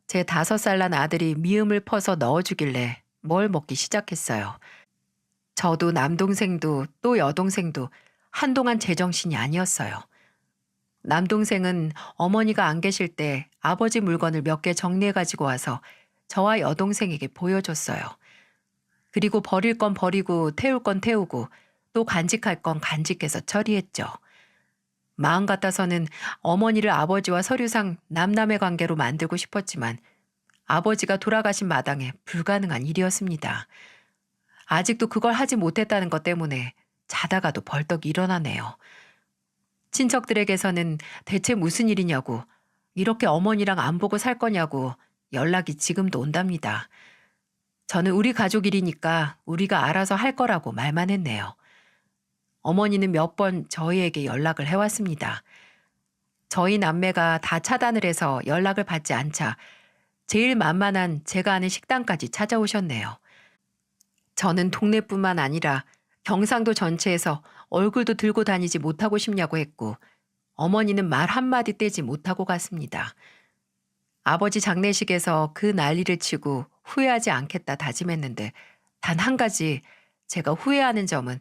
제 5살 난 아들이 미음을 퍼서 넣어주길래 뭘 먹기 시작했어요. 저도 남동생도 또 여동생도 한동안 제정신이 아니었어요. 남동생은 어머니가 안 계실 때 아버지 물건을 몇 개 정리해 가지고 와서 저와 여동생에게 보여줬어요. 그리고 버릴 건 버리고 태울 건 태우고 또 간직할 건 간직해서 처리했죠. 마음 같아서는 어머니를 아버지와 서류상 남남의 관계로 만들고 싶었지만 아버지가 돌아가신 마당에 불가능한 일이었습니다. 아직도 그걸 하지 못했다는 것 때문에 자다가도 벌떡 일어나네요. 친척들에게서는 대체 무슨 일이냐고, 이렇게 어머니랑 안 보고 살 거냐고 연락이 지금도 온답니다. 저는 우리 가족 일이니까 우리가 알아서 할 거라고 말만 했네요. 어머니는 몇 번 저희에게 연락을 해왔습니다. 저희 남매가 다 차단을 해서 연락을 받지 않자 제일 만만한 제가 아는 식당까지 찾아오셨네요. 저는 동네뿐만 아니라 경상도 전체에서 얼굴도 들고 다니지 못하고 싶냐고 했고 어머니는 말 한마디 떼지 못하고 갔습니다. 아버지 장례식에서 그 난리를 치고 후회하지 않겠다 다짐했는데 단 한 가지 제가 후회하는 점은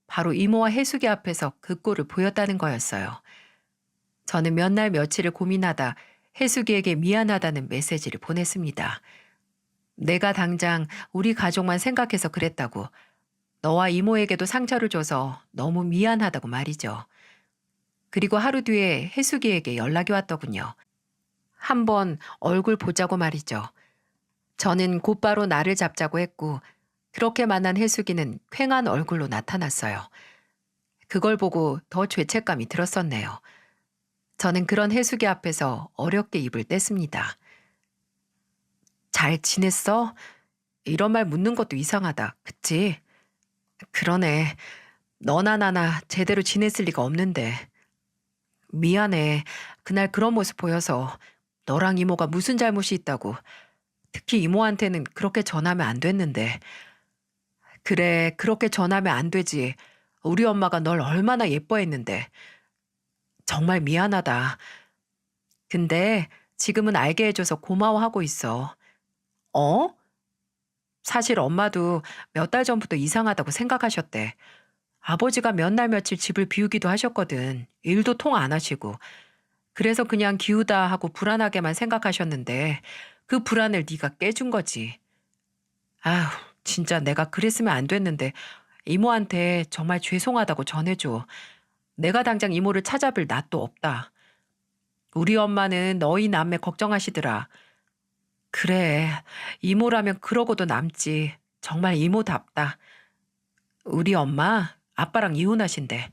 바로 이모와 해숙이 앞에서 그 꼴을 보였다는 거였어요. 저는 몇 날 며칠을 고민하다 해숙이에게 미안하다는 메시지를 보냈습니다. 내가 당장 우리 가족만 생각해서 그랬다고, 너와 이모에게도 상처를 줘서 너무 미안하다고 말이죠. 그리고 하루 뒤에 해숙이에게 연락이 왔더군요. 한번 얼굴 보자고 말이죠. 저는 곧바로 나를 잡자고 했고 그렇게 만난 해숙이는 퀭한 얼굴로 나타났어요. 그걸 보고 더 죄책감이 들었었네요. 저는 그런 해숙이 앞에서 어렵게 입을 뗐습니다. 잘 지냈어? 이런 말 묻는 것도 이상하다. 그치? 그러네. 너나 나나 제대로 지냈을 리가 없는데. 미안해. 그날 그런 모습 보여서 너랑 이모가 무슨 잘못이 있다고. 특히 이모한테는 그렇게 전하면 안 됐는데. 그래, 그렇게 전하면 안 되지. 우리 엄마가 널 얼마나 예뻐했는데. 정말 미안하다. 근데 지금은 알게 해줘서 고마워하고 있어. 어? 사실 엄마도 몇 달 전부터 이상하다고 생각하셨대. 아버지가 몇 날 며칠 집을 비우기도 하셨거든. 일도 통 안 하시고. 그래서 그냥 기우다 하고 불안하게만 생각하셨는데 그 불안을 네가 깨준 거지. 아휴, 진짜 내가 그랬으면 안 됐는데 이모한테 정말 죄송하다고 전해줘. 내가 당장 이모를 찾아뵐 낯도 없다. 우리 엄마는 너희 남매 걱정하시더라. 그래, 이모라면 그러고도 남지. 정말 이모답다. 우리 엄마, 아빠랑 이혼하신대.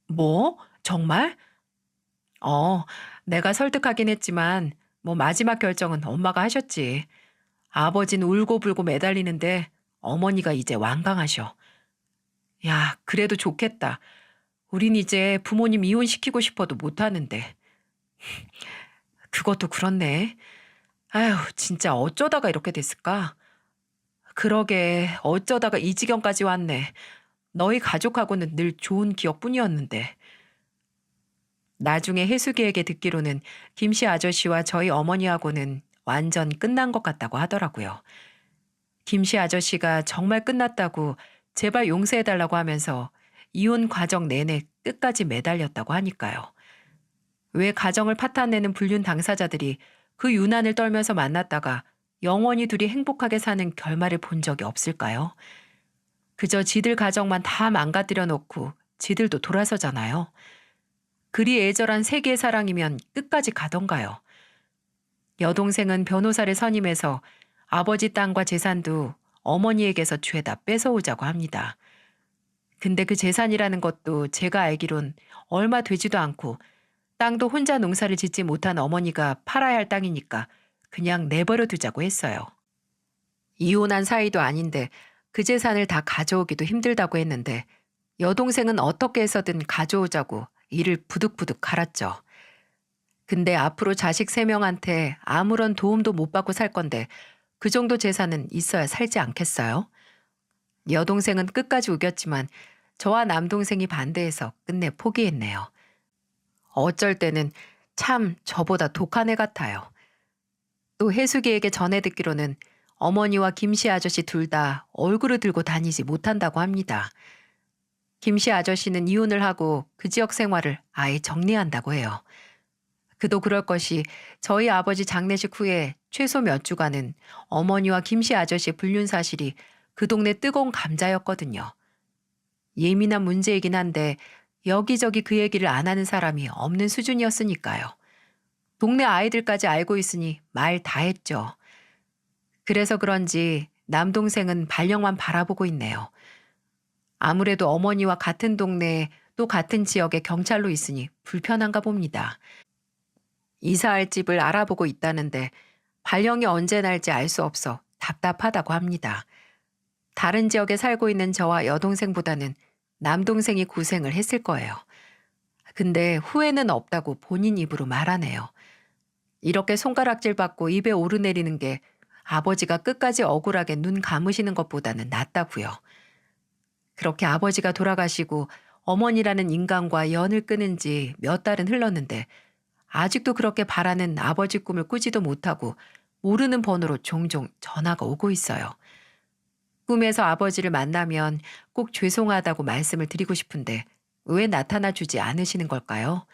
뭐? 정말? 어, 내가 설득하긴 했지만, 뭐 마지막 결정은 엄마가 하셨지. 아버지는 울고불고 매달리는데, 어머니가 이제 완강하셔. 야, 그래도 좋겠다. 우린 이제 부모님 이혼시키고 싶어도 못하는데. 그것도 그렇네. 아휴, 진짜 어쩌다가 이렇게 됐을까? 그러게, 어쩌다가 이 지경까지 왔네. 너희 가족하고는 늘 좋은 기억뿐이었는데. 나중에 혜숙이에게 듣기로는 김씨 아저씨와 저희 어머니하고는 완전 끝난 것 같다고 하더라고요. 김씨 아저씨가 정말 끝났다고 제발 용서해달라고 하면서 이혼 과정 내내 끝까지 매달렸다고 하니까요. 왜 가정을 파탄내는 불륜 당사자들이 그 유난을 떨면서 만났다가 영원히 둘이 행복하게 사는 결말을 본 적이 없을까요? 그저 지들 가정만 다 망가뜨려 놓고 지들도 돌아서잖아요. 그리 애절한 세계의 사랑이면 끝까지 가던가요. 여동생은 변호사를 선임해서 아버지 땅과 재산도 어머니에게서 죄다 뺏어오자고 합니다. 근데 그 재산이라는 것도 제가 알기론 얼마 되지도 않고 땅도 혼자 농사를 짓지 못한 어머니가 팔아야 할 땅이니까 그냥 내버려 두자고 했어요. 이혼한 사이도 아닌데 그 재산을 다 가져오기도 힘들다고 했는데 여동생은 어떻게 해서든 가져오자고 이를 부득부득 갈았죠. 근데 앞으로 자식 3명한테 아무런 도움도 못 받고 살 건데 그 정도 재산은 있어야 살지 않겠어요? 여동생은 끝까지 우겼지만 저와 남동생이 반대해서 끝내 포기했네요. 어쩔 때는 참 저보다 독한 애 같아요. 또 혜숙이에게 전해 듣기로는 어머니와 김씨 아저씨 둘 다 얼굴을 들고 다니지 못한다고 합니다. 김씨 아저씨는 이혼을 하고 그 지역 생활을 아예 정리한다고 해요. 그도 그럴 것이 저희 아버지 장례식 후에 최소 몇 주간은 어머니와 김씨 아저씨의 불륜 사실이 그 동네 뜨거운 감자였거든요. 예민한 문제이긴 한데 여기저기 그 얘기를 안 하는 사람이 없는 수준이었으니까요. 동네 아이들까지 알고 있으니 말 다 했죠. 그래서 그런지 남동생은 발령만 바라보고 있네요. 아무래도 어머니와 같은 동네에 또 같은 지역에 경찰로 있으니 불편한가 봅니다. 이사할 집을 알아보고 있다는데 발령이 언제 날지 알 수 없어 답답하다고 합니다. 다른 지역에 살고 있는 저와 여동생보다는 남동생이 고생을 했을 거예요. 근데 후회는 없다고 본인 입으로 말하네요. 이렇게 손가락질 받고 입에 오르내리는 게 아버지가 끝까지 억울하게 눈 감으시는 것보다는 낫다고요. 그렇게 아버지가 돌아가시고 어머니라는 인간과 연을 끊은 지 몇 달은 흘렀는데 아직도 그렇게 바라는 아버지 꿈을 꾸지도 못하고 모르는 번호로 종종 전화가 오고 있어요. 꿈에서 아버지를 만나면 꼭 죄송하다고 말씀을 드리고 싶은데 왜 나타나 주지 않으시는 걸까요?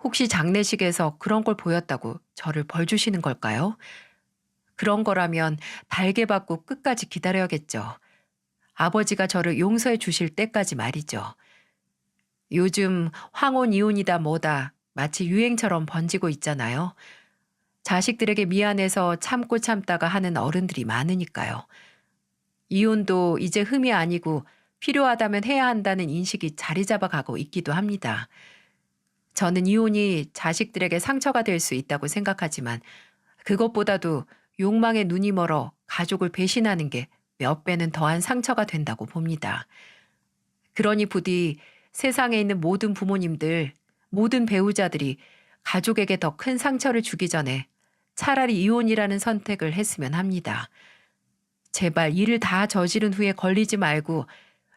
혹시 장례식에서 그런 걸 보였다고 저를 벌 주시는 걸까요? 그런 거라면 달게 받고 끝까지 기다려야겠죠. 아버지가 저를 용서해 주실 때까지 말이죠. 요즘 황혼 이혼이다 뭐다 마치 유행처럼 번지고 있잖아요. 자식들에게 미안해서 참고 참다가 하는 어른들이 많으니까요. 이혼도 이제 흠이 아니고 필요하다면 해야 한다는 인식이 자리 잡아가고 있기도 합니다. 저는 이혼이 자식들에게 상처가 될 수 있다고 생각하지만 그것보다도 욕망에 눈이 멀어 가족을 배신하는 게 몇 배는 더한 상처가 된다고 봅니다. 그러니 부디 세상에 있는 모든 부모님들, 모든 배우자들이 가족에게 더 큰 상처를 주기 전에 차라리 이혼이라는 선택을 했으면 합니다. 제발 일을 다 저지른 후에 걸리지 말고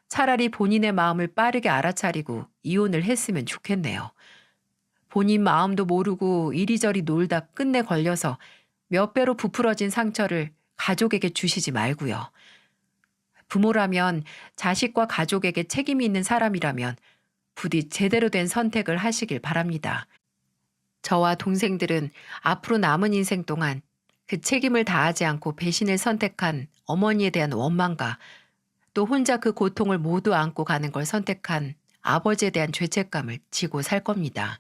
차라리 본인의 마음을 빠르게 알아차리고 이혼을 했으면 좋겠네요. 본인 마음도 모르고 이리저리 놀다 끝내 걸려서 몇 배로 부풀어진 상처를 가족에게 주시지 말고요. 부모라면 자식과 가족에게 책임이 있는 사람이라면 부디 제대로 된 선택을 하시길 바랍니다. 저와 동생들은 앞으로 남은 인생 동안 그 책임을 다하지 않고 배신을 선택한 어머니에 대한 원망과 또 혼자 그 고통을 모두 안고 가는 걸 선택한 아버지에 대한 죄책감을 지고 살 겁니다.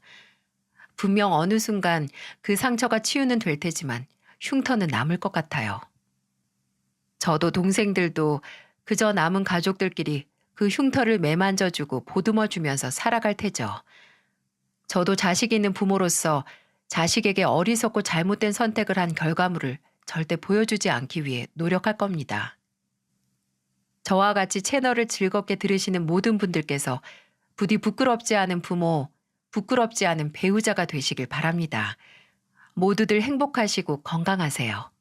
분명 어느 순간 그 상처가 치유는 될 테지만 흉터는 남을 것 같아요. 저도 동생들도 그저 남은 가족들끼리 그 흉터를 매만져주고 보듬어주면서 살아갈 테죠. 저도 자식 있는 부모로서 자식에게 어리석고 잘못된 선택을 한 결과물을 절대 보여주지 않기 위해 노력할 겁니다. 저와 같이 채널을 즐겁게 들으시는 모든 분들께서 부디 부끄럽지 않은 부모, 부끄럽지 않은 배우자가 되시길 바랍니다. 모두들 행복하시고 건강하세요.